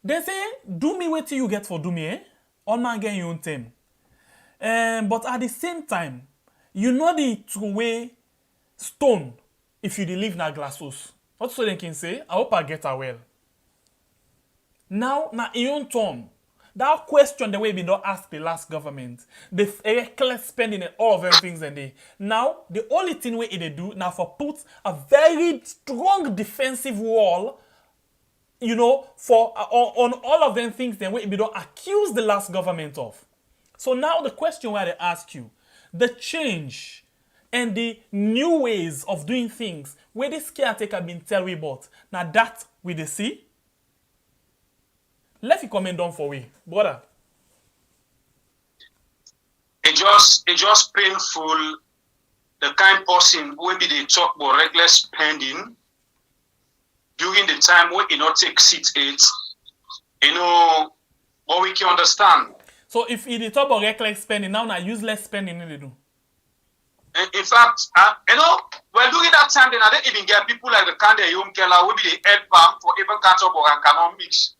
they say, do me what you get for do me, all man get your own time. But at the same time, you know the true way stone if you live na glass house. What so they can say? I hope I get her well. Now, in your own turn, that question the way we don't ask the last government, the reckless spending and all of them things and they. Now, the only thing they do now for put a very strong defensive wall, you know, for on all of them things then we don't accuse the last government of. So now the question where they ask you, the change and the new ways of doing things where this caretaker been tell we about. Now that we they see. Let me comment down for we, brother. It just painful the kind person who be they talk about reckless spending during the time when you not take seat 8, you know, what we can understand. So if you talk about reckless spending, now useless spending they do. In fact, you know, well during that time they don't even get people like the Kande Yom Kela will be the help for even catch up or cannot mix.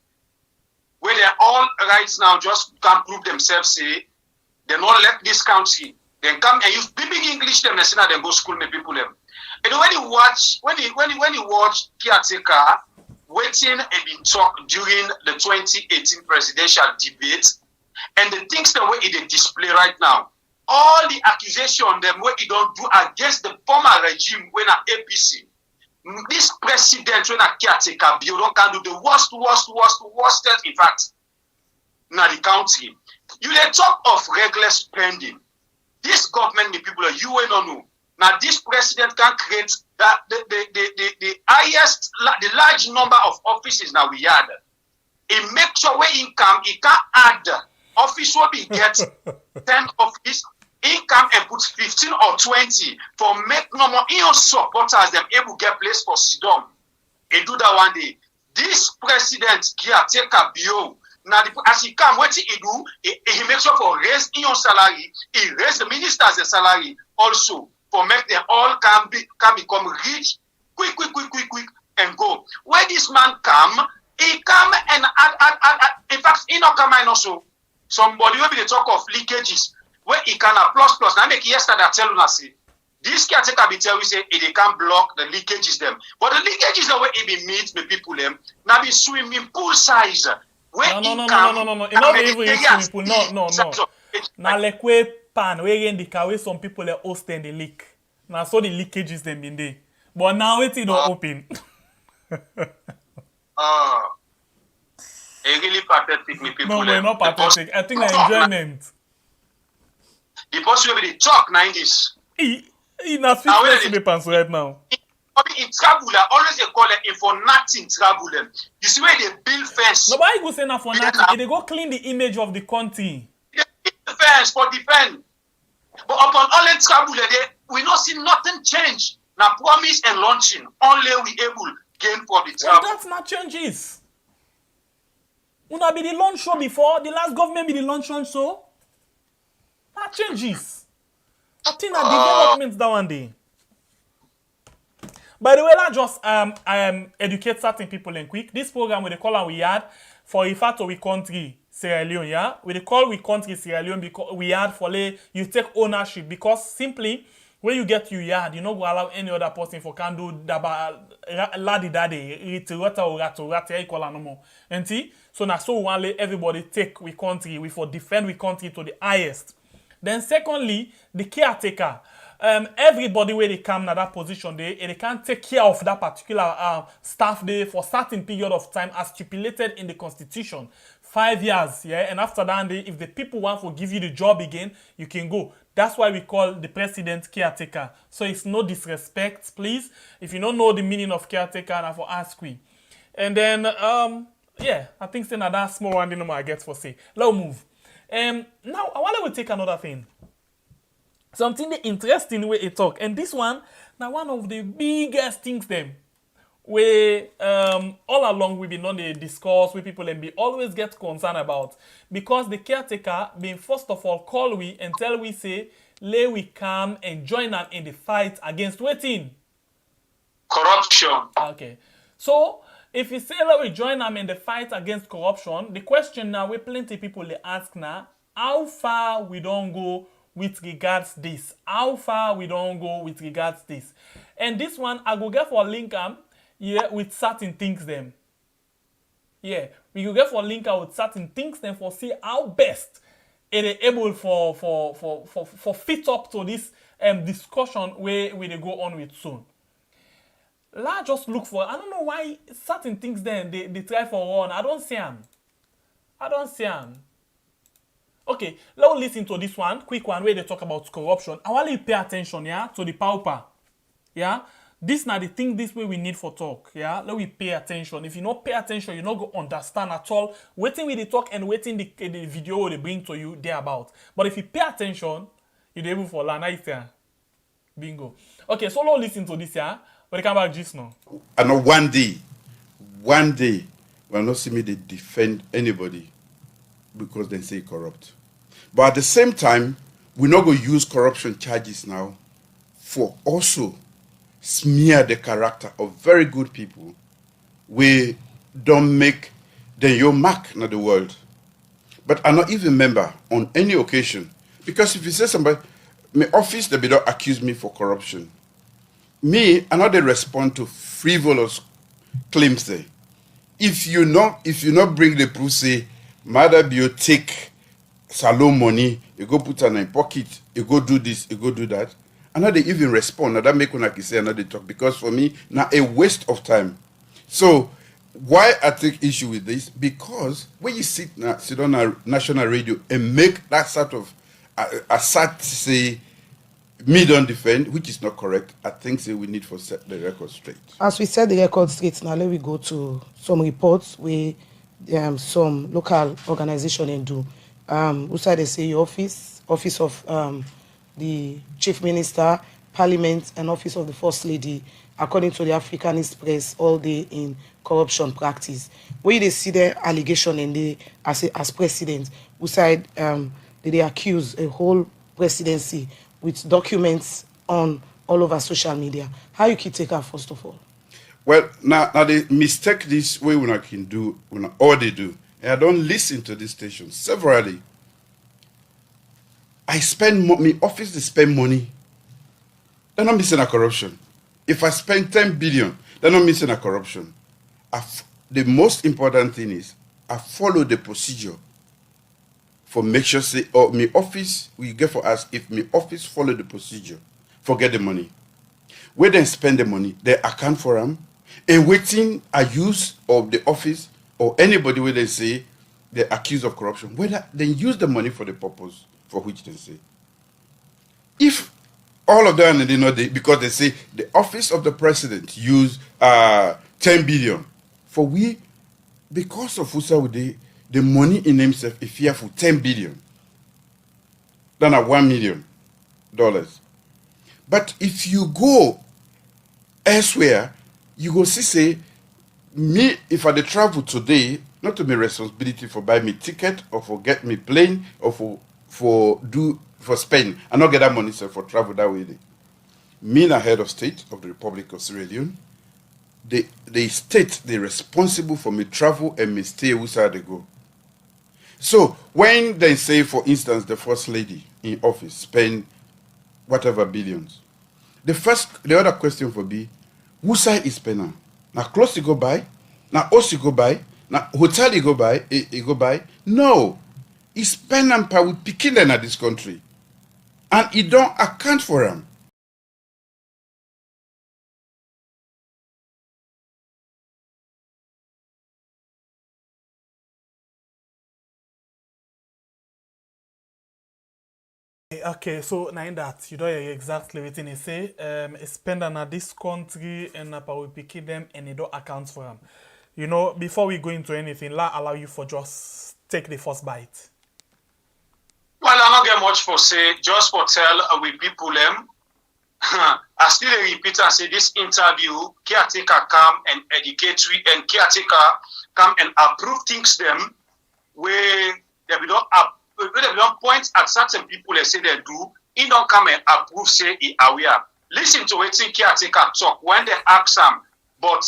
Where they're all right now just can't prove themselves, say they not let this country. Then come and use big English them and say then go school me people them. And when you watch caretaker waiting and been talk during the 2018 presidential debate and the things the way it display right now, all the accusation them what it don't do against the former regime when a APC. This president when a caretaker bill don't can do the worst in fact now the country. You they talk of regular spending. This government the people you will not know. Now this president can create that the highest the large number of offices now we had. It make sure where income it can add office will be get 10 office income and put 15 or 20 for make no more in supporters them able get place for Sidon. And do that one day. This president take a bill. Now as he come, what he do, he makes sure for raise in your salary, he raise the ministers the salary also for make them all can become rich quick and go. Where this man come, he come and add in fact he not come and also somebody will be the talk of leakages. Where he can plus. Now make yesterday I tell you say this caretaker be tell we say they can block the leakages them. But the leakages the way it be meet the people them now be swimming pool size. No. It not even swimming pool. No. Now like we pan where in the car where some people are hosting the leak. Now so the leakages them been there. But now it don't open. It's really pathetic, me people. No, we're not pathetic. I think the enjoyment. The boss will be the talk 90s. He not fit to the pants right now. In trouble, always they call it for nothing trouble. You see where they build fence. Nobody go say na for nothing. They go clean the image of the country. They build fence for defend. But upon all the trouble, we not see nothing change. Now promise and launching. Only we able gain for the trouble. Well, that's not changes. Una be the launch show before. The last government be the launch show. That changes. I think that developments that one day. By the way, that just educate certain people in quick. This program we call and we had for refer to we country Sierra Leone, yeah. We call we country Sierra Leone because we had for you take ownership because simply when you get your yard, you not go allow any other person for can do daba ladi daddy ritirata or rato equal no more. And see, so now so one let everybody take we country, we for defend we country to the highest. Then secondly, the caretaker. Everybody where they come to that position, they can't take care of that particular staff there for certain period of time as stipulated in the constitution. 5 years, yeah, and after that, if the people want to give you the job again, you can go. That's why we call the president caretaker. So it's no disrespect, please. If you don't know the meaning of caretaker, I for ask we. And then, yeah, I think saying that small one, the number I get for say. Let's move. Now, I want to take another thing. Something the interesting way it talk. And this one, now one of the biggest things them. Where all along we've been on the discourse with people and be always get concerned about. Because the caretaker being first of all call we and tell we say, lay we come and join them in the fight against waiting. Corruption. Okay. So if you say that we join them in the fight against corruption, the question now we plenty people they ask now, how far we don't go with regards this? How far we don't go with regards this? And this one, I go get for link yeah, with certain things them. Yeah, we go get for link with certain things them for see how best it is able for fit up to this discussion where they go on with soon. Let's just look for, I don't know why certain things then they try for run. I don't see them. Okay, let's listen to this one, quick one, where they talk about corruption. I want you to pay attention, yeah, to the pauper. Yeah, this now the thing this way we need for talk. Yeah, let we pay attention. If you not pay attention, you not go understand at all. Waiting with the talk and waiting the video they bring to you there about. But if you pay attention, you're able for learn. Nice, yeah. Bingo. Okay, so let's listen to this, yeah. When they come back just now. I know one day, will not see me they defend anybody because they say corrupt. But at the same time, we're not going to use corruption charges now for also smear the character of very good people. We don't make your mark in the world. But I not even remember on any occasion, because if you say somebody, my office, they don't accuse me for corruption. Me, I not they respond to frivolous claims there. If you not bring the proof, say, Mother Bio take salon money, you go put in a pocket, you go do this, you go do that. And now they even respond. Now that make una say another talk because for me, now a waste of time. So why I take issue with this? Because when you sit on a national radio and make that sort of say me don't defend, which is not correct, I think say we need to set the record straight. As we set the record straight, now let me go to some reports where some local organization and do. Outside they say your office of the Chief Minister, Parliament, and Office of the First Lady, according to the Africanist press, all day in corruption practice. Where they see the allegation and they as president, outside they accuse a whole presidency with documents on all over social media. How you keep taking first of all? Well, now they mistake this way when I can do, when all they do. And I don't listen to this station severally. I spend my office to spend money. They're not missing a corruption. If I spend 10 billion, they're not missing a corruption. The most important thing is I follow the procedure for make sure say, oh, my office, we get for us, if my office follow the procedure, forget the money. Where they spend the money, they account for them, and waiting a use of the office or anybody where they say they're accused of corruption, whether they use the money for the purpose for which they say. If all of them, they know because they say the office of the president use 10 billion for we, because of the money in himself is here for 10 billion than a $1 million. But if you go elsewhere, you go see say me, if I dey travel today, not to me responsibility for buy me ticket or for get me plane or for spend. I not get that money sir, for travel that way. Me na head of state of the Republic of Sierra Leone. The state they responsible for me travel and me stay where they go. So when they say, for instance, the first lady in office spend whatever billions, the other question for be, who side is spending? Now close you go by, now house you go by, now hotel you go by, No, he spend and power with picking them at this country, and he don't account for them. Okay, so now in that, you don't hear exactly what they say. Spend on this country and we pick them and they don't account for them. You know, before we go into anything, allow you for just take the first bite. Well, I don't get much for say, just for tell we people them. I still repeat and say this interview, caretaker come and educate we and caretaker come and approve things them where they don't point at certain people they say they do, he don't come and approve say he aware. Listen to what caretaker talk when they ask him, but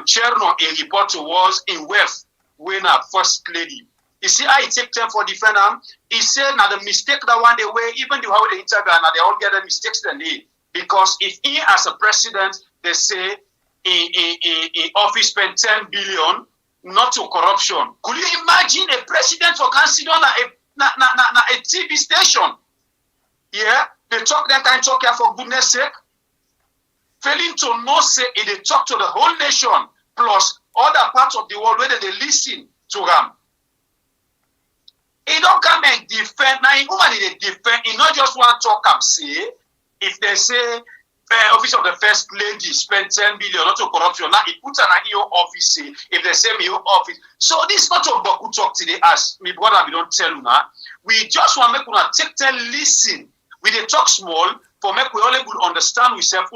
Cherno a report was in West when a first lady. You see, I take time for defend him. He said, now the mistake that one day where even the how they interview, now they all get the mistakes they need. Because if he as a president, they say in office spend 10 billion, not to corruption. Could you imagine a president for consider a TV station? Yeah, they talk that kind of talk here for goodness sake. Failing to know say they talk to the whole nation plus other parts of the world where they listen to them. He don't come and defend. Now, woman they defend. He not just want to talk and say. If they say office of the first lady spend 10 billion not to corruption, now it puts an EO office. Say, if they say me office, so this not of Baku talk today as me brother we don't tell you now. We just want to make una take time listen. We dey talk small for make we all able understand we self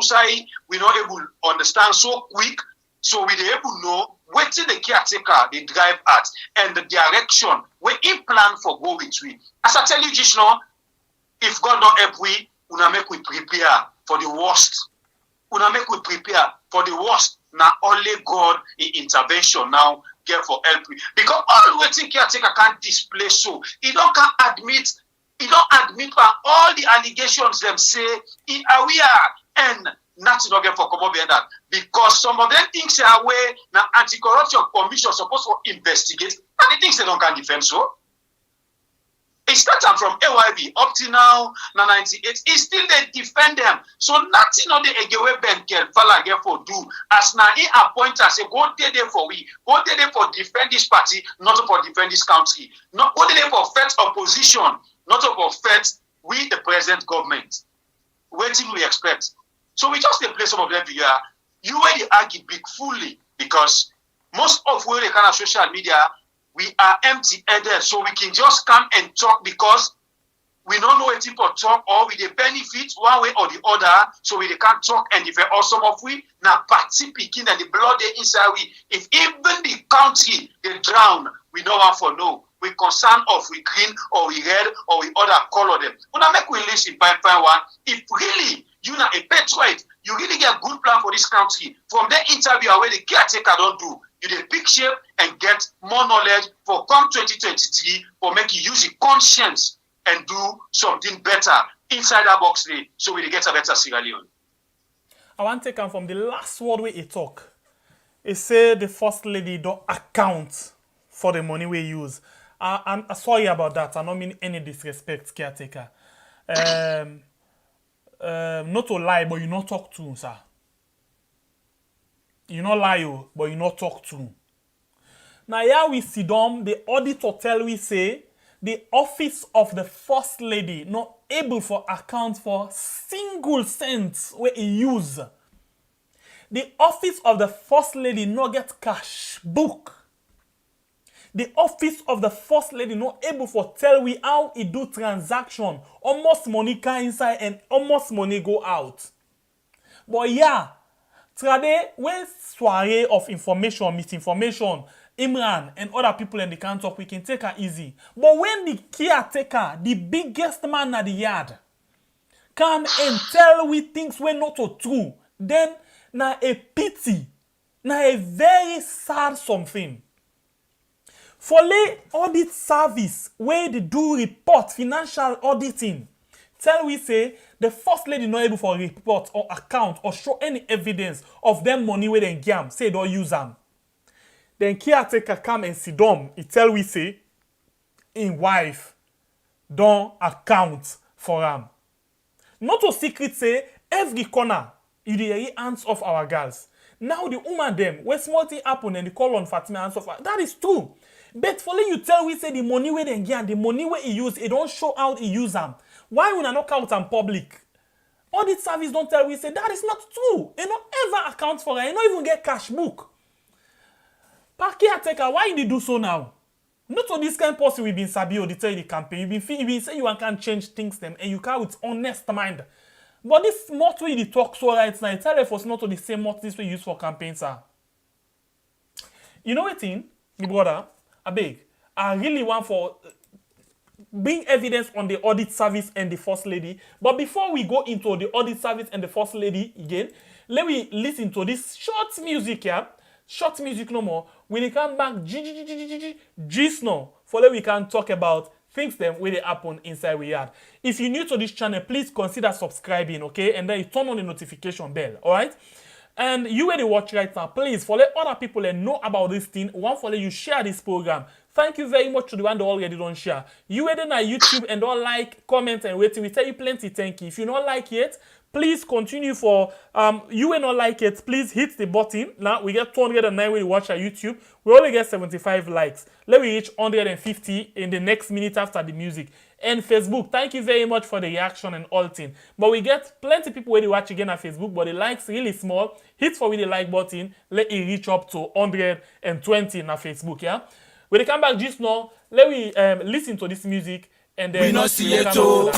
we not able understand so quick, so we dey able know wetin the caretaker they drive at and the direction we in plan for go with we. As I tell you just now, if God don't help we make we prepare for the worst. Make we prepare for the worst. Now only God in intervention now get for help we. Because all waiting caretaker can't display so. He don't admit all the allegations them say in aware and nothing not get for come up that. Because some of them things are where now anti-corruption commission supposed to investigate and the things they don't can defend so. It started from AYB up to now 98. It still they defend them. So nothing on the Egewe Ben Fala get for do. As now he appoint and say go there for we. Go there for defend this party, not for defend this country. Not go there for fight opposition, not for fight we the present government. Waiting we expect. So we just play some of them here. You already argue big fully because most of where they kind of social media we are empty-headed, so we can just come and talk because we don't know what people talk or we they benefit one way or the other, so we they can't talk and if or some of we now party picking and the blood they inside we. If even the country they drown, we know one for no. We concern of we green or we red or we other color them. When I make we listen fine one, if really you know a patriot, you really get a good plan for this country. From the interview where the caretaker don't do, you dey pick shape and get more knowledge for come 2023 for make you use your conscience and do something better inside that box day so we get a better Sierra Leone. I want to take him from the last word where he talk. He say the first lady don't account for the money we use. I'm sorry about that. I don't mean any disrespect, caretaker. Not to lie, but you not talk to, sir. You not lie, but you not talk to. Now here we see them, the auditor tell we say, the office of the first lady not able for account for single cents where he use. The office of the first lady not get cash book. The office of the first lady not able for tell we how he do transaction. Almost money come inside and almost money go out. But yeah, trade when soiree of information, misinformation, Imran and other people in the country, we can take her easy. But when the caretaker, the biggest man at the yard, come and tell we things were not so true, then na a pity, na a very sad something. For the audit service, where they do report, financial auditing, tell we say the first lady not able for report or account or show any evidence of them money where they gam, say don't use them. Then caretaker come and sit down. He tell we say, in wife don't account for them. Not a secret say every corner you the hands of our girls. Now the woman them when small thing happen and they call on Fatima hands of her. That is true. But for you tell we say the money where they get, the money where he use, it don't show how he use them. Why we not out in public? Audit service don't tell we say that is not true. They don't ever account for it. They don't even get cash book. Caretaker, why you do so now? Not to this kind of person we've been sabi auditor the campaign. You been say you can change things them and you can with honest mind. But this motto you talk so right now, tell us not to the same motto this we use for campaigns, sir. You know what my brother? I really want for bring evidence on the audit service and the first lady. But before we go into the audit service and the first lady again, let me listen to this short music here. Short music no more. When we come back, just now, for that we can talk about things them where they happen inside we yard. If you're new to this channel, please consider subscribing, okay? And then you turn on the notification bell, alright? And you where they watch right now, please, for let other people that know about this thing, one for let you share this program. Thank you very much to the one that already don't share. You were then on YouTube and don't like, comment, and waiting. We tell you plenty, thank you. If you don't like it, please continue for you will not like it. Please hit the button. Now we get 209 when you watch our YouTube. We only get 75 likes. Let me reach 150 in the next minute after the music. And Facebook, thank you very much for the reaction and all thing. But we get plenty people when you watch again on Facebook, but the likes really small. Hit for with the like button. Let it reach up to 120 on Facebook. Yeah. When they come back just now, let me listen to this music and then we not see it too.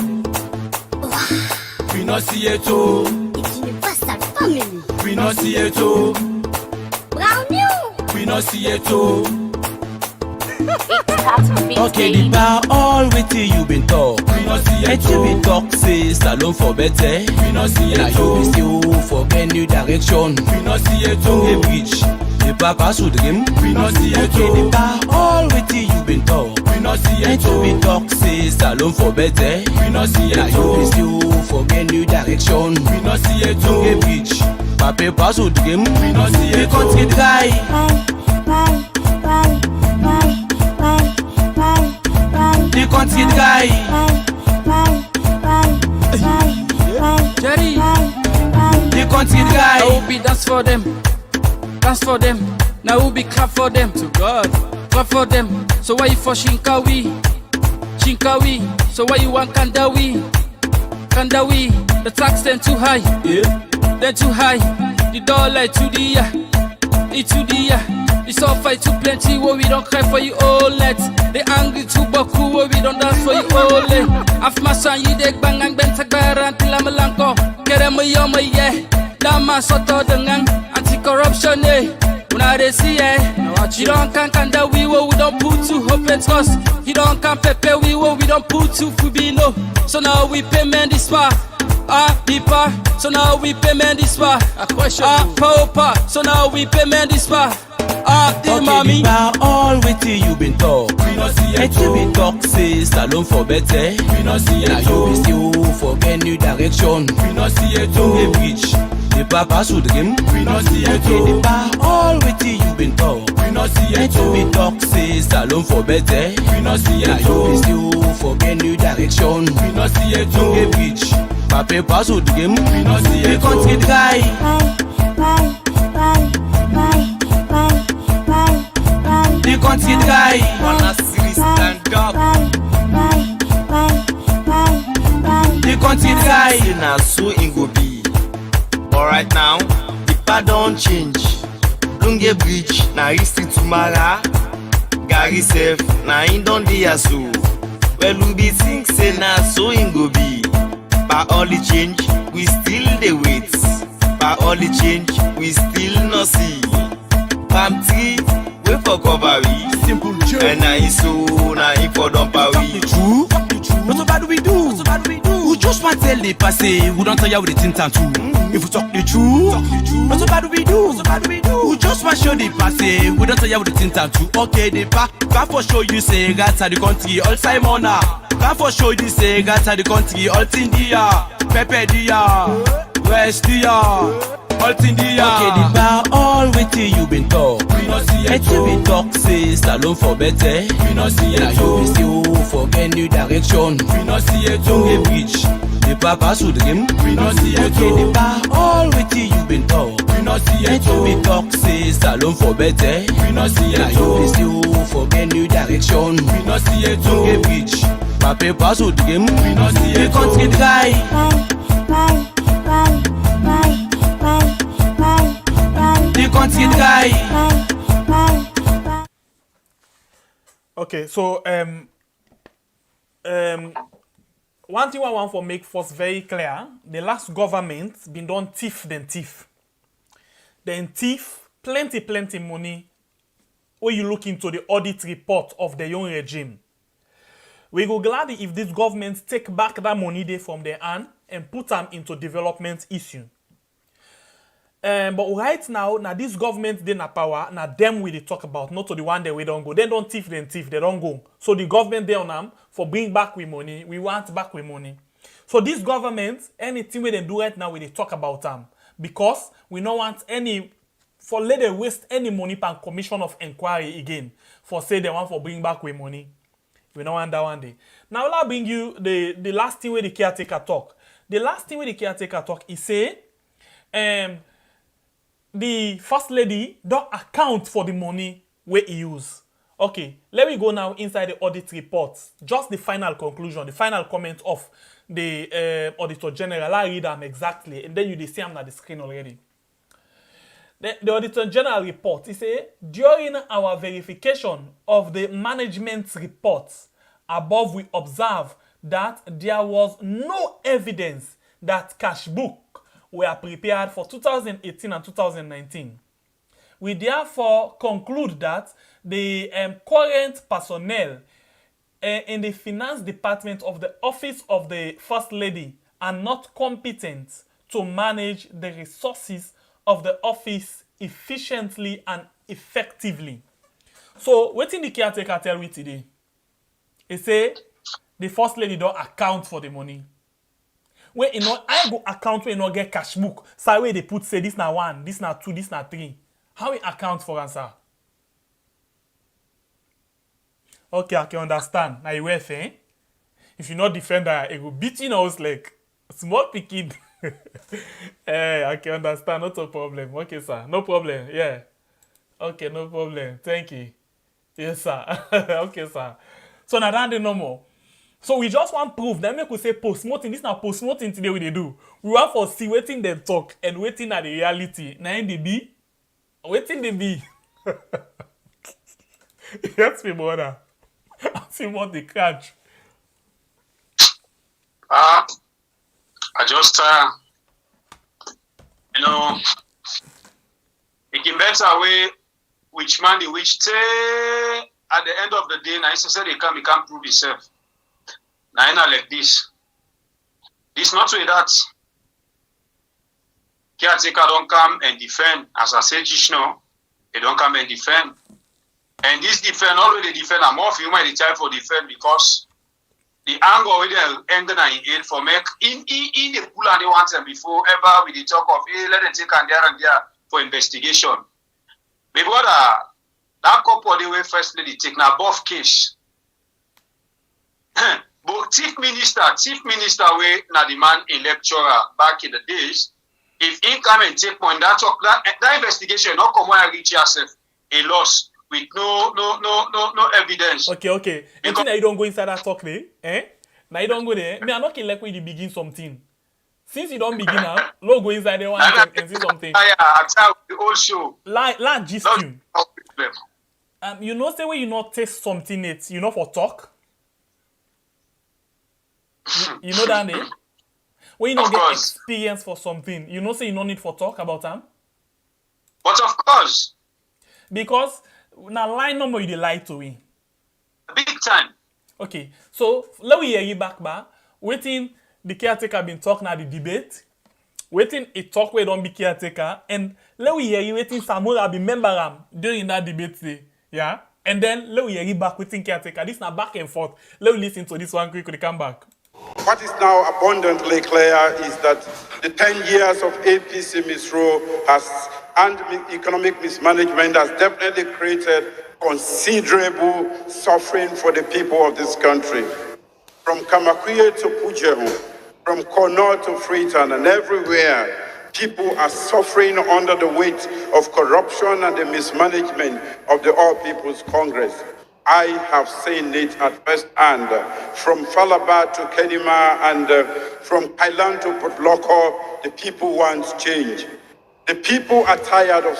We not see it too. It's universal family. We not see it too. Brown new. We not see it too. Okay, the bar all with you been talk. We not see it And too. you be talk say salon for better. We not see it Now too. you be still for get new direction. We not see it The too. bridge, the papa should dream. We not see it Okay, the too. bar all with you been talk. We not see it And you be too. talk say salon for better. We not see Now it you be too. still for get new direction. We not see it The too. bridge, papa should dream. We not see The it country too. dry. The country dry. Jerry, The country dry. now we be dance for them, dance for them. Now we be clap for them. To God, clap for them. So why you for Shinkawi, Shinkawi? So why you want Kandawi, Kandawi? The tax then too high, Yeah. then too high. The dollar to the it to the it's all fight too plenty. Where we don't cry for you all let. They angry too baku. Where we don't dance for you all let. Af my son you deg bang ang ben tagbaran tila malanko. Kere mo yo mo ye. Dama soto dengan anti-corruption eh. Una they see eh. You don't can that we don't put to hope and trust. You don't can pepe we don't put to fubino. So now we pay man this far. Deeper, so now we pay man this far. Power, so now we pay man this far. Okay, the Mommy. bar all with you been talk. We not see it And you be too. talk say salon for better. We not see Now it you be too. still for get new direction. We not see it The too. bridge, the papa should dream. We not see it too. All waiting you been talk. We not see it too. We talk say salon for better. We not see it too. We still forget new direction. We not see it too. Get rich. Papa should dream. We not see it too. Country dry. The country dry. Wanna see stand up. The country dry. Na so it go be. But right now, the path don't change. Lunge Bridge, na history tomorrow. Gary Sef, na in don dey so. Well, we be think say na so it go be. By all the change, we still dey wait. By all the change, we still not see. Palm tree, wait for covery. Simple joke. And na so, na for don't parry. True? What so bad we do? What so bad we do? We just want tell the passé. We don't tell you with the tint and two. If we talk the truth, what so bad we do? What so bad we do? We just want show the passé. We don't tell you with the tint and two. Okay, the back for show you say that's the country all Simona. Back for show you say that's the country all India. Pepe dia, West dia, all India. Okay, the bar all waiting you been talk. We not see it too. We talk say salon for better. We not see it too. We still forget new direction. We not see it too. Get rich. The papa should dream. We not see it too. Okay, the bar all waiting you been talk. We not see it too. We talk say salon for better. We not see it too. We still forget new direction. We not see it too. Get rich. Papa should dream. We not see it too. Country dry. The country dry. Okay, so one thing I want to make first very clear: the last government been done thief then thief. Then thief plenty money. When you look into the audit report of the young regime, we go glad if this government take back that money they from their hand and put them into development issue. But right now this government they na power, na them we they talk about, not to the one that we don't go. They don't thief, they don't go. So the government they on them for bring back with money. We want back with money. So this government, anything we they do right now, we they talk about them because we don't want any for let them waste any money per commission of inquiry again for say they want for bring back with money. We don't want that one day. Now I'll bring you the last thing where the caretaker talk. The last thing where the caretaker talk is say the first lady don't account for the money where he use. Okay, let me go now inside the audit report. Just the final conclusion, the final comment of the Auditor General. I read them exactly, and then you see them on the screen already. The Auditor General report, he say, during our verification of the management reports above, we observe that there was no evidence that cash book were prepared for 2018 and 2019. We therefore conclude that the current personnel in the finance department of the office of the First Lady are not competent to manage the resources of the office efficiently and effectively. So, what in the caretaker tell we today? He say the First Lady don't account for the money. When you know, I go account when you not get cash book. So where they put say this na 1, this na 2, this na 3. How we account for answer? Okay, I can understand. Now you wear eh? If you not defend that, it will beat you nose like small picking. I can understand. Not a problem. Okay, sir. No problem. Yeah. Okay, no problem. Thank you. Yes, sir. Okay, sir. So now that no more. So we just want proof. Then make we say post-mortem. This now post-mortem today we they do. We want for see waiting them talk and waiting at the reality. Now in the be. Waiting the be. Yes, me brother. I see what they catch. I just it can better way which man the which say at the end of the day, now he said he can't prove himself. Now like this. This not way that caretaker don't come and defend. As I said just now, they don't come and defend. And this defend, already defend, I'm more human the time for defend because the anger with the anger in for make in the pool and they want them before ever with the talk of let them take and there for investigation. Before that couple they were first lady take now both case. But chief minister way na the man a lecturer back in the days. If he come and take point that talk that investigation not come when reach yourself a loss with no evidence. Okay. You think that you don't go inside that talk there? Now you don't go there. Me, I'm not like when you begin something. Since you don't begin now, no go inside there and see something. I tell the whole show. Like gist you. You know say when you not taste something it's you know for talk. You know that name? When you don't get experience for something, you know say you don't need for talk about them? But of course. Because now line number you dey lie to me. Big time. Okay, so let me hear you back. Waiting the caretaker been talking at the debate. Waiting a talk where don't be caretaker. And let me hear you waiting Samuel be member during that debate day. Yeah? And then let me hear you back waiting caretaker. This is not back and forth. Let me listen to this one quick when they come back. What is now abundantly clear is that the 10 years of APC misrule and economic mismanagement has definitely created considerable suffering for the people of this country. From Kamakwie to Pujem, from Kono to Freetown and everywhere, people are suffering under the weight of corruption and the mismanagement of the All People's Congress. I have seen it at first hand, from Falaba to Kenima and from Kailan to Putloko, the people want change. The people are tired of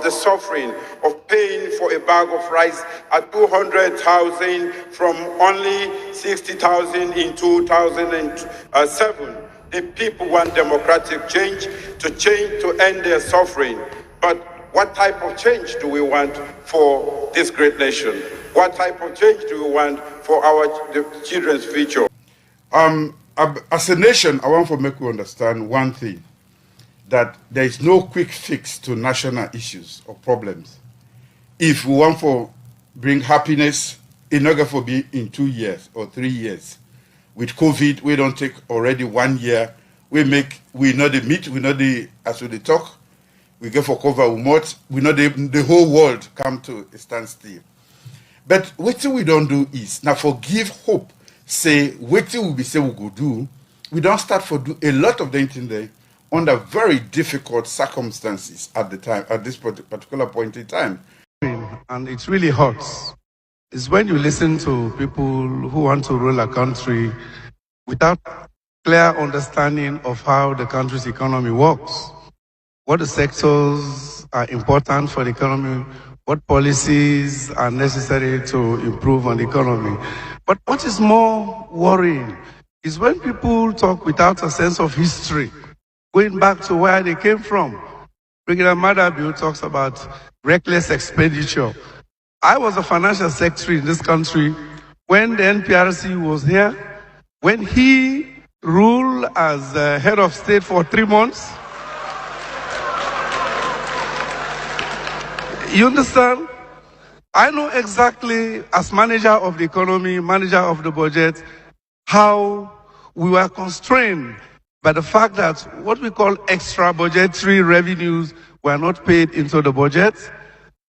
the suffering of paying for a bag of rice at 200,000 from only 60,000 in 2007. The people want democratic change to end their suffering. But what type of change do we want for this great nation? What type of change do we want for the children's future? As a nation, I want to make you understand one thing, that there is no quick fix to national issues or problems. If we want to bring happiness, it's not going to be in 2 years or 3 years. With COVID, we don't take already 1 year. We know the meet, we know as we talk, we go for cover we know the whole world come to a standstill. But what we don't do is, now forgive hope, say, what we say we go do, we don't start for do a lot of the things there under very difficult circumstances at the time, at this particular point in time. And it really hurts. It's when you listen to people who want to rule a country without clear understanding of how the country's economy works, what the sectors are important for the economy, what policies are necessary to improve on the economy. But what is more worrying is when people talk without a sense of history, going back to where they came from. Brigadier Madabiu talks about reckless expenditure. I was a financial secretary in this country when the NPRC was here, when he ruled as head of state for 3 months. You understand? I know exactly, as manager of the economy, manager of the budget, how we were constrained by the fact that what we call extra budgetary revenues were not paid into the budget.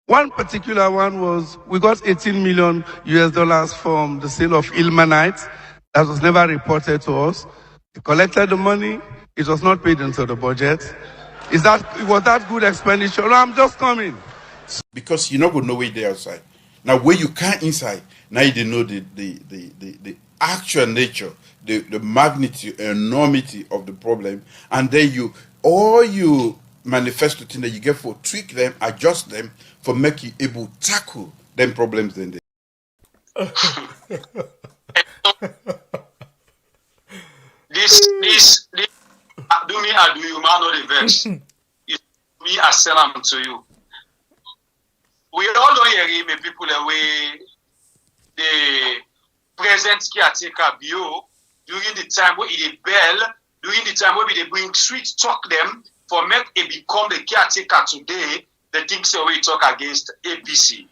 One particular one was we got $18 million from the sale of ilmenite that was never reported to us. We collected the money, it was not paid into the budget. Was that good expenditure? No, I'm just coming. Because you're not going to know where they're outside. Now, where you can't inside, now you know the actual nature, the magnitude, enormity of the problem, and then you manifest the thing that you get for tweak them, adjust them, for make you able to tackle them problems then they. This do me I do you man no the vex. It's me I sell them to you. We all don't hear me people away the present caretaker bio during the time where it bell, during the time where they bring sweet talk them for make it become the caretaker today, the things that we talk against APC.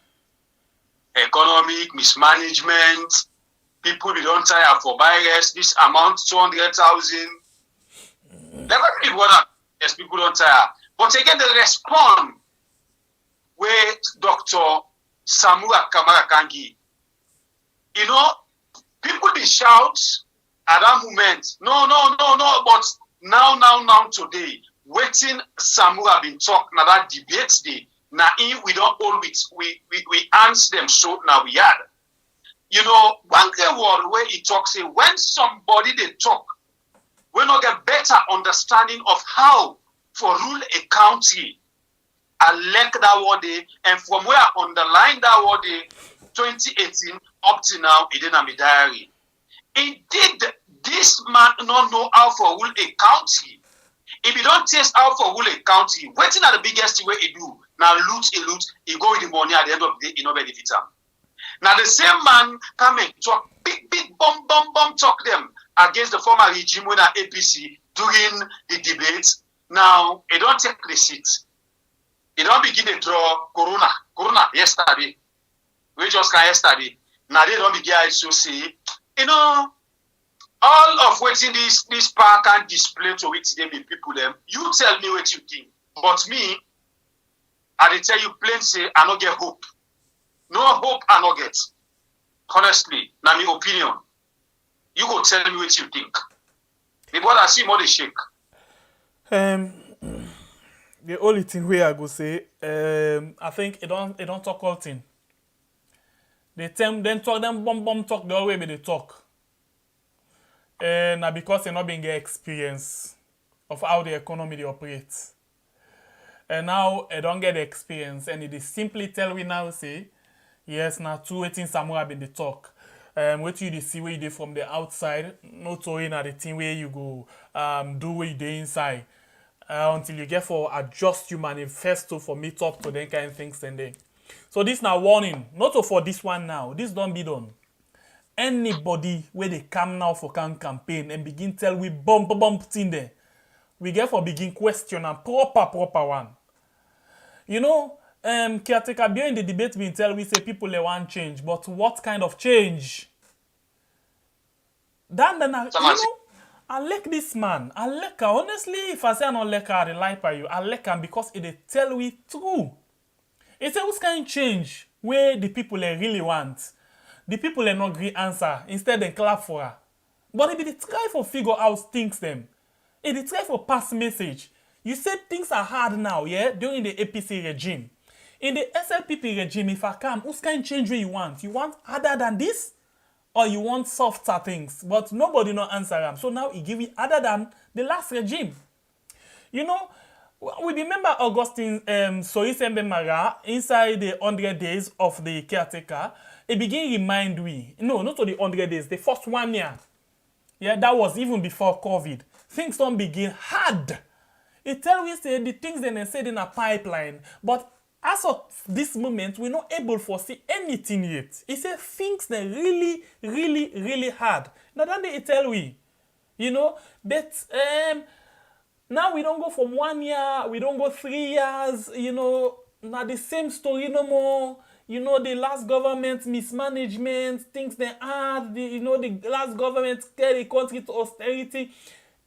Economic mismanagement, people we don't tire for virus, this amount 200,000. Never really what yes, people don't tire. But again, they respond where Dr. Samura Kamara Kangi. You know, people they shout at that moment. No, but now today, waiting Samura been talk now that debate day. Now we don't always we answer them so now we had. You know, one word where he talks say when somebody they talk, we not get better understanding of how for rule a country. I like that word day, and from where I underline that word day, 2018 up to now, it didn't have a diary. Indeed, this man not know how for rule a country. If you don't taste how for rule a country, waiting at the biggest way he do, now loot, he go with the money at the end of the day, he no benefit him. Now the same man come and talk, big bomb talk them against the former regime when at APC during the debate. Now, he don't take the seat. He don't begin to draw Corona yesterday. We just can yesterday. Now they don't begin to say, you know, all of waiting this park and display to which they be people them. You tell me what you think. But me, I tell you plain say I don't get hope. No hope I don't get. Honestly, now my opinion. You go tell me what you think. The boy I see more they shake. The only thing where I go say, I think it don't talk all thing. They talk them bomb talk the way they talk. Now because they not being get experience of how the economy they operates. And now I don't get the experience, and it is simply tell we now say, yes, now two waiting somewhere been the talk. What you see where you do from the outside, not only at the thing where you go do what you do inside. Until you get for adjust your manifesto for meet up to them kind of things and then. So this now warning, not for this one now. This don't be done. Anybody where they come now for campaign and begin tell we bump thing there, we get for begin question and proper one. You know, caretaker behind the debate being tell we say people they want change, but what kind of change? Then you know. I like this man. I like her. Honestly, if I say I don't like her, I lie by you. I like her because it tell we true. It's a who's kind of change where the people they really want. The people they not agree answer. Instead they clap for her. But if they try for figure out things them, if they try for pass message, you said things are hard now, yeah, during the APC regime. In the SLPP regime, if I come, who's kind of change where you want? You want other than this? Or you want softer things, but nobody no answer them. So now he give you other than the last regime. You know, we remember Augustine Soisembe Mara inside the 100 days of the caretaker. It begin remind we, no, not only 100 days, the first 1 year. Yeah, that was even before COVID. Things don't begin hard. It tell we say the things they said in a pipeline, but as of this moment, we're not able to foresee anything yet. He said things that really hard. Now then they tell we, you know, but now we don't go from 1 year, we don't go 3 years, you know, not the same story no more. You know, the last government mismanagement, things they had, the last government carry the country to austerity.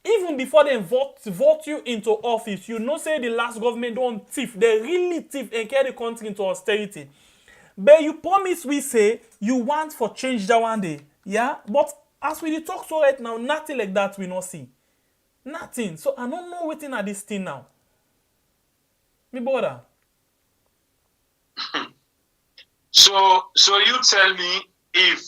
Even before they vote you into office, you know say the last government don't thief. They really thief and carry the country into austerity. But you promise we say you want for change that one day. Yeah? But as we talk so right now, nothing like that we not see. Nothing. So I don't know what's at this thing now. Me brother. So you tell me if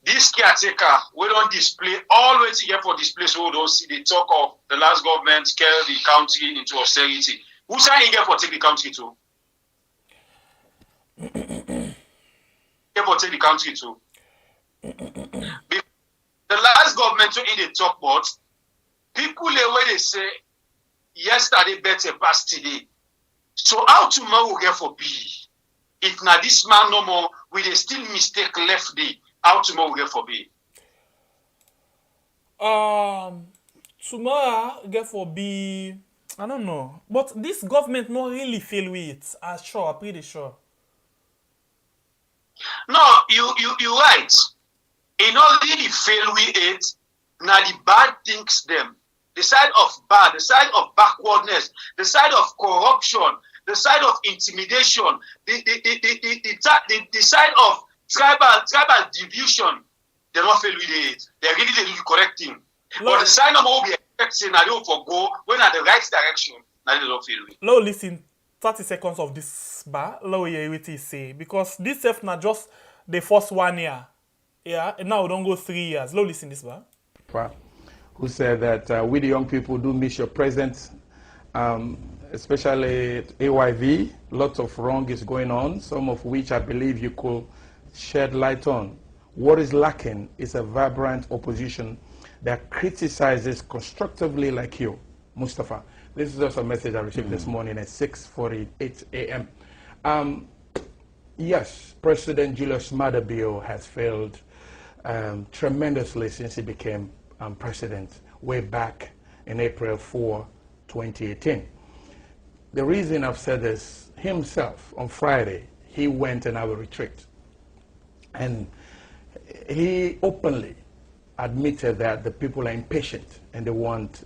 this caretaker, we don't display, always here for display, so we don't see the talk of the last government carry the country into austerity. Who's saying here for take the country to? Here for take the country to? The last government in the talk about, people the way they say, yesterday better past today. So how tomorrow will get for be? If now this man no more, with a still mistake left day, how tomorrow will get for be? Tomorrow get for be, I don't know. But this government not really feel with it. I'm pretty sure. No, you right. In only the fail we ate, now the bad things them. The side of bad, the side of backwardness, the side of corruption, the side of intimidation, the side of tribal division, they don't fail with it. They really do the correct thing. But the side of what we expect, now they don't go when at the right direction, now they don't fail with. Now listen, 30 seconds of this bar, now hear what he say, because this self not just the first 1 year. Yeah, and now we don't go 3 years. Now listen this bar. Who said that we the young people do miss your presence, especially at AYV. Lots of wrong is going on, some of which I believe you could shed light on. What is lacking is a vibrant opposition that criticizes constructively like you, Mustafa. This is just a message I received this morning at 6:48 a.m. Yes, President Julius Maada Bio has failed tremendously since he became president way back in April 4, 2018. The reason I've said this, himself on Friday, he went and I will retreat. And he openly admitted that the people are impatient and they want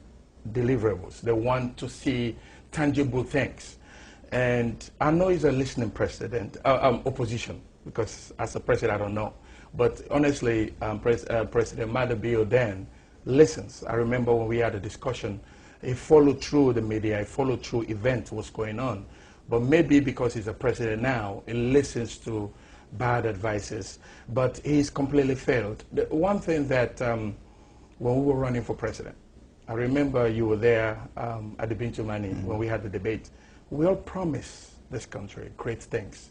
deliverables. They want to see tangible things. And I know he's a listening opposition, because as a president, I don't know. But honestly, President Maada Bio then listens. I remember when we had a discussion, he followed through the media, he followed through events, what's going on. But maybe because he's a president now, he listens to bad advices. But he's completely failed. The one thing that when we were running for president, I remember you were there at the Bintumani when we had the debate. We all promised this country great things.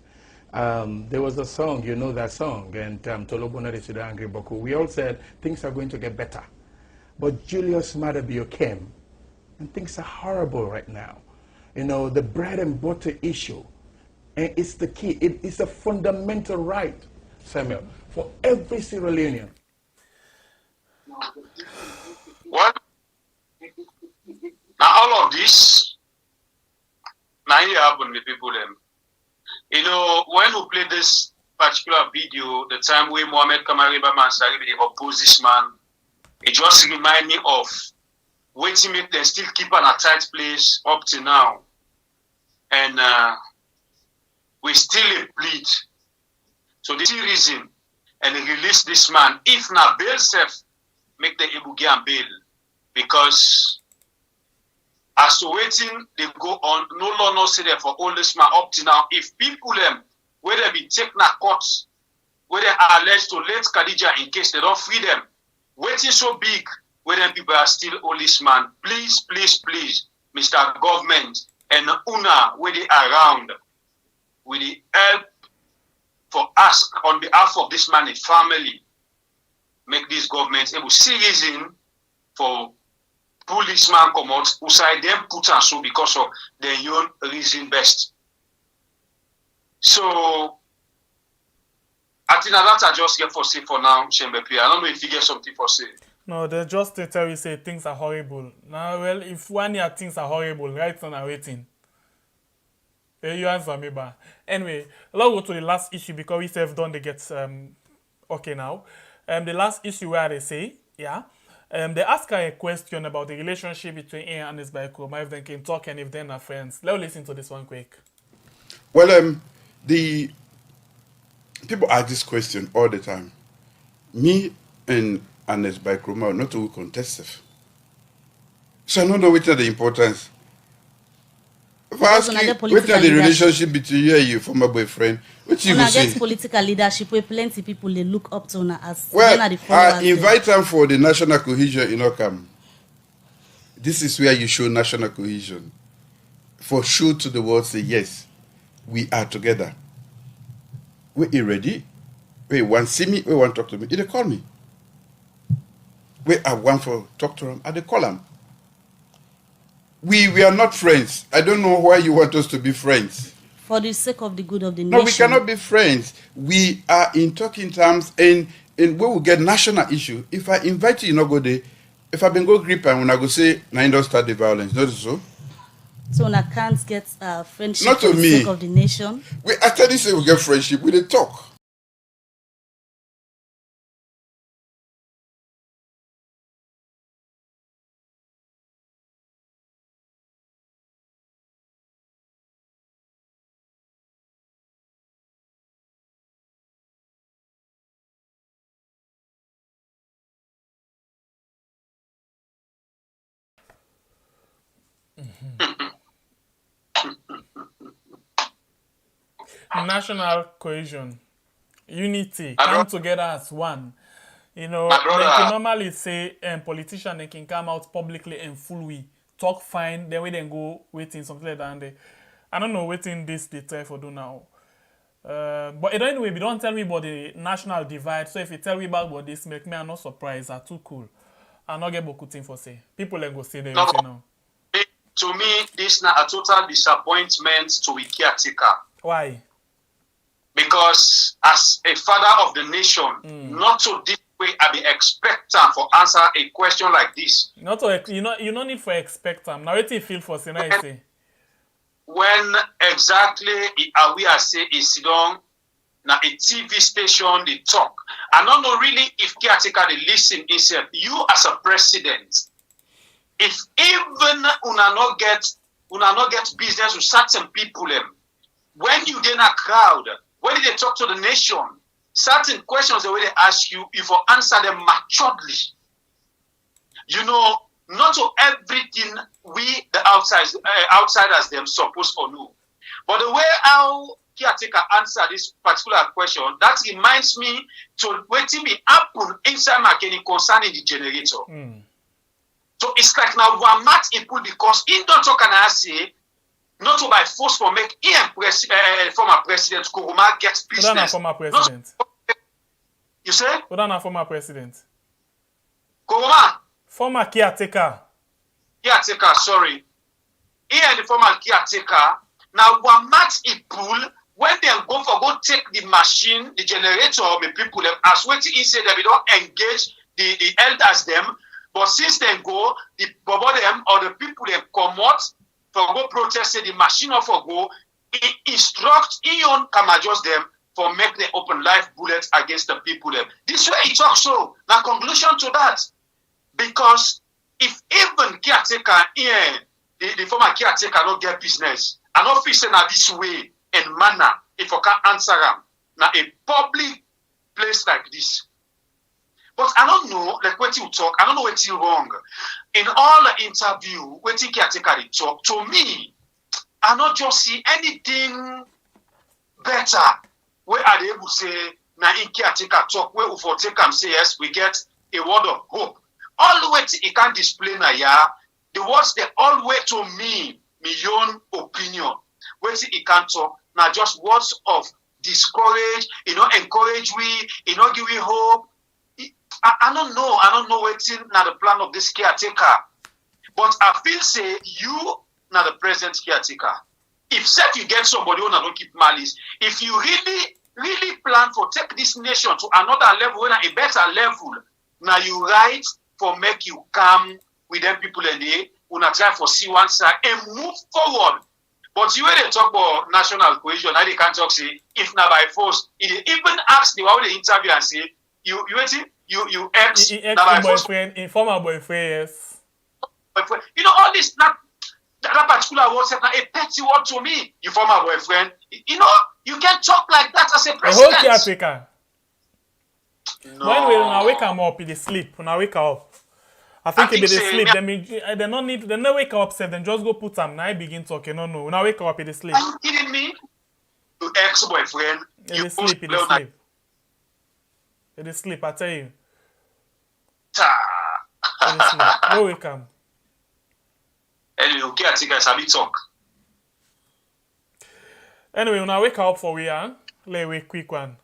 There was a song, you know that song, and Tolobona de Suda Angry Boku. We all said things are going to get better. But Julius Maada Bio came, and things are horrible right now. You know, the bread and butter issue, and it's the key. It's a fundamental right, Samuel, for every Sierra Leonean. What? Now all of this, now it happened with people them. You know, when we played this particular video, the time where Mohamed Kamariba Mansari, the opposition, it just remind me of waiting make them still keep an a tight place up to now. And we still plead. So this is the reason, and they release this man. If not bail self, make the able get bail. Because as to waiting, they go on, no law no say there for all this man up to now. If people them, where they be taken at court, where they are alleged to let Khadija in case they don't free them, waiting so big, where them people are still all this man. Please, please, please, Mr. Government and UNA, where they are around, with the help for ask on behalf of this man and family, make this government able see reason for policeman come out, who side them put and so because of their own reason best. So I think that I just get for say for now, Shembepi. I don't know if you get something for say. No, they just tell you say things are horrible. Now, well, if 1 year things are horrible, right on are waiting. You answer me, but anyway, let's go to the last issue because we have done the get okay now. The last issue where they say, yeah. They ask her a question about the relationship between him and his Baikoma, if they can talk and if they're not friends. Let's listen to this one quick. Well, the people ask this question all the time. Me and Anes Baikoma are not all contestive. So I don't know which are the importance. If I ask you, which are the relationship between you and your former boyfriend, which you will say? Political leadership where plenty people they look up to now as well, I invite them for the national cohesion in Okam. This is where you show national cohesion. For sure to the world say, yes, we are together. We ready? We want see me, we want talk to me. They call me. We are one for talk to them, and they call them. We are not friends. I don't know why you want us to be friends. For the sake of the good of the nation. No, we cannot be friends. We are in talking terms, and we will get national issue. If I invite you, you not go there. If I been go grip and when I go say, "I don't start the violence," not so. So I can't get friendship not for to the me. sake of the nation. We after this say we get friendship, we dey talk. National cohesion, unity, My come brother. together as one. You know, My they brother. can normally say politicians they can come out publicly and fully talk fine, then we then go waiting something like that. And I don't know waiting this they try for do now. But anyway, we don't tell me about the national divide. So if you tell me about this, make me I'm not surprised. Are too cool. I not get beaucoup thing for say. People then go say they No, say now. to me, this is a total disappointment to a caretaker. Why? Because as a father of the nation, not to this way I be expectant for answer a question like this. Not to, you don't need for expect them. Now what you feel for say now you say. When exactly are we are say is sit down na a TV station they talk. I don't know really if caretaker they listen himself. You as a president, if even una not get business with certain people when you in a crowd, when they talk to the nation, certain questions the way they ask you, you will answer them maturely. You know, not to everything we the outsiders them supposed to know. But the way how caretaker answer this particular question, that reminds me to waiting me happen inside my clinic concerning the generator. So it's like now one mat input because in don't talk and I say not to by force for make former president Kuruma gets business. Who former president? You say? Who former president? Kuruma. Former caretaker. Caretaker, sorry. He and the former caretaker. Now one mat pull when they go take the machine, the generator, the people them as waiting he said that we don't engage the elders them. But since they go, the bobo them or the people them come out for go protest the machine or for go instruct Ion Kamajos them for make the open life bullets against the people them. This way he talks so. Now conclusion to that. Because if even caretaker here, the former caretaker don't get business, an officer now this way and manner, if I can't answer them, now a public place like this. But I don't know, like what you talk, I don't know what's wrong. In all the interview, what you caretaker they talk, to me, I not just see anything better. Where are they able to say, now in caretaker talk, where for take and say, yes, we get a word of hope. All the way he can't display now, yeah, the words they all way to me, my own opinion. Where he can't talk, now just words of discourage, encourage we, give we hope. I don't know what's in now the plan of this caretaker. But I feel say you now the present caretaker. If said you get somebody who don't keep malice, if you really plan for take this nation to another level, a better level, now you right for make you come with them people in there, una try for see one side and move forward. But you when they talk about national cohesion, now they can't talk say if not by force. It even ask the one they interview and say you waiting. You ex boyfriend, informal boyfriend, yes. You know all this that particular word said a petty word to me. You former boyfriend. You know you can't talk like that as a president. The whole caretaker. No. When we wake them up, they sleep. When I wake up, I think if they sleep, they don't need. They no wake up. Say then just go put them. Now I begin talking. No. When I wake up, they sleep. Are you kidding me? You ex-boyfriend. Yeah, they sleep. They sleep. They sleep. I tell you. They sleep. No wake up. Anyway, okay, I think I sabi talk. Anyway, when I wake up for we are, let me quick one.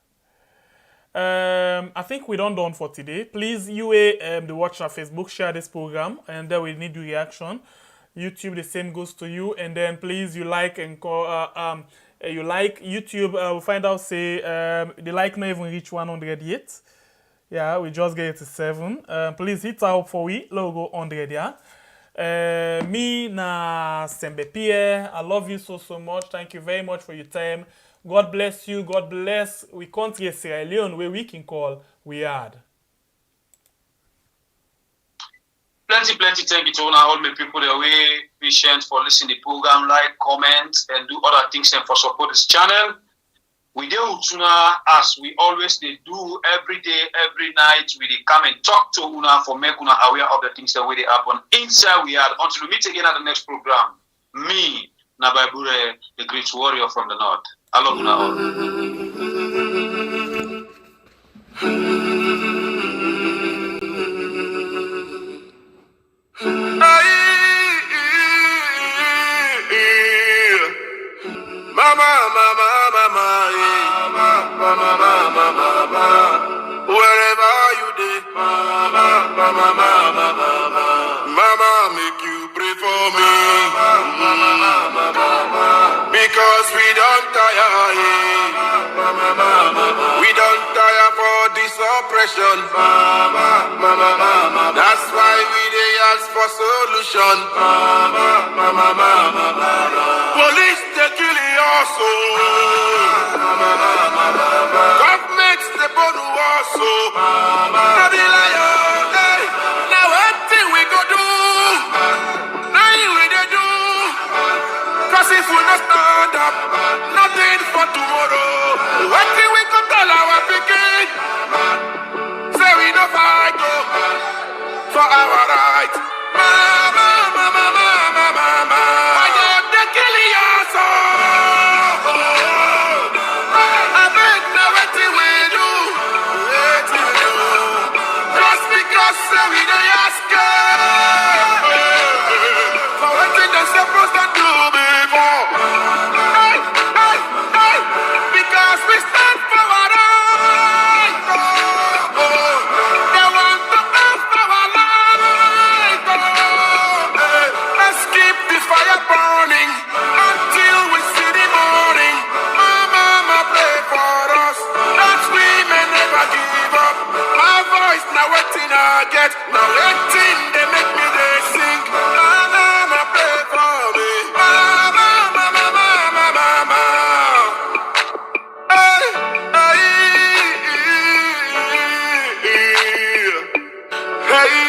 I think we done for today. Please, you the watch our Facebook, share this program, and then we need your reaction. YouTube, the same goes to you, and then please you like and call. You like YouTube. We find out say the like not even reach 100 yet. Yeah, we just get it to 7. Please hit out for we logo 100 yeah. Me na Sembe Pierre. I love you so much. Thank you very much for your time. God bless you. God bless we country Sierra Leone where we can call we are. Plenty thank you to all my people the way patient for listening to the program, like, comment, and do other things and for support this channel. We dey Utuna as we always they do every day, every night. We dey come and talk to Una for make Una aware of the things that we dey happen inside we are. Until we meet again at the next program. Me, Nababure, the great warrior from the north. I love Una all. Mama, mama, mama, mama, mama, mama, wherever you dey, mama, mama, mama, mama, mama, make you pray for me, mama, mama, mama, because we don't tire, mama, mama, we don't tire for this oppression, mama, mama, mama, that's why we dey ask for solution, mama, mama, mama, mama. Police they killing us, governments they burn us, now the lion, now what thing we go do? Now we they do, cause if we not stand up, nothing for tomorrow. What thing we could tell our picking? Say we no fight for our rights. Mama, mama, mama, mama, why they killing us? I beg now what we do? Just because we don't ask for what they supposed to do before. Hey, hey, hey, because we stand for our rights. They want to have our lives. Let's keep the fire burning until we see the morning. Mama, pray for us that we may never give up. My voice now waiting I get, now waiting they make me they sing. Mama, pray for me. Mama, mama, mama, mama. Hey, hey, hey.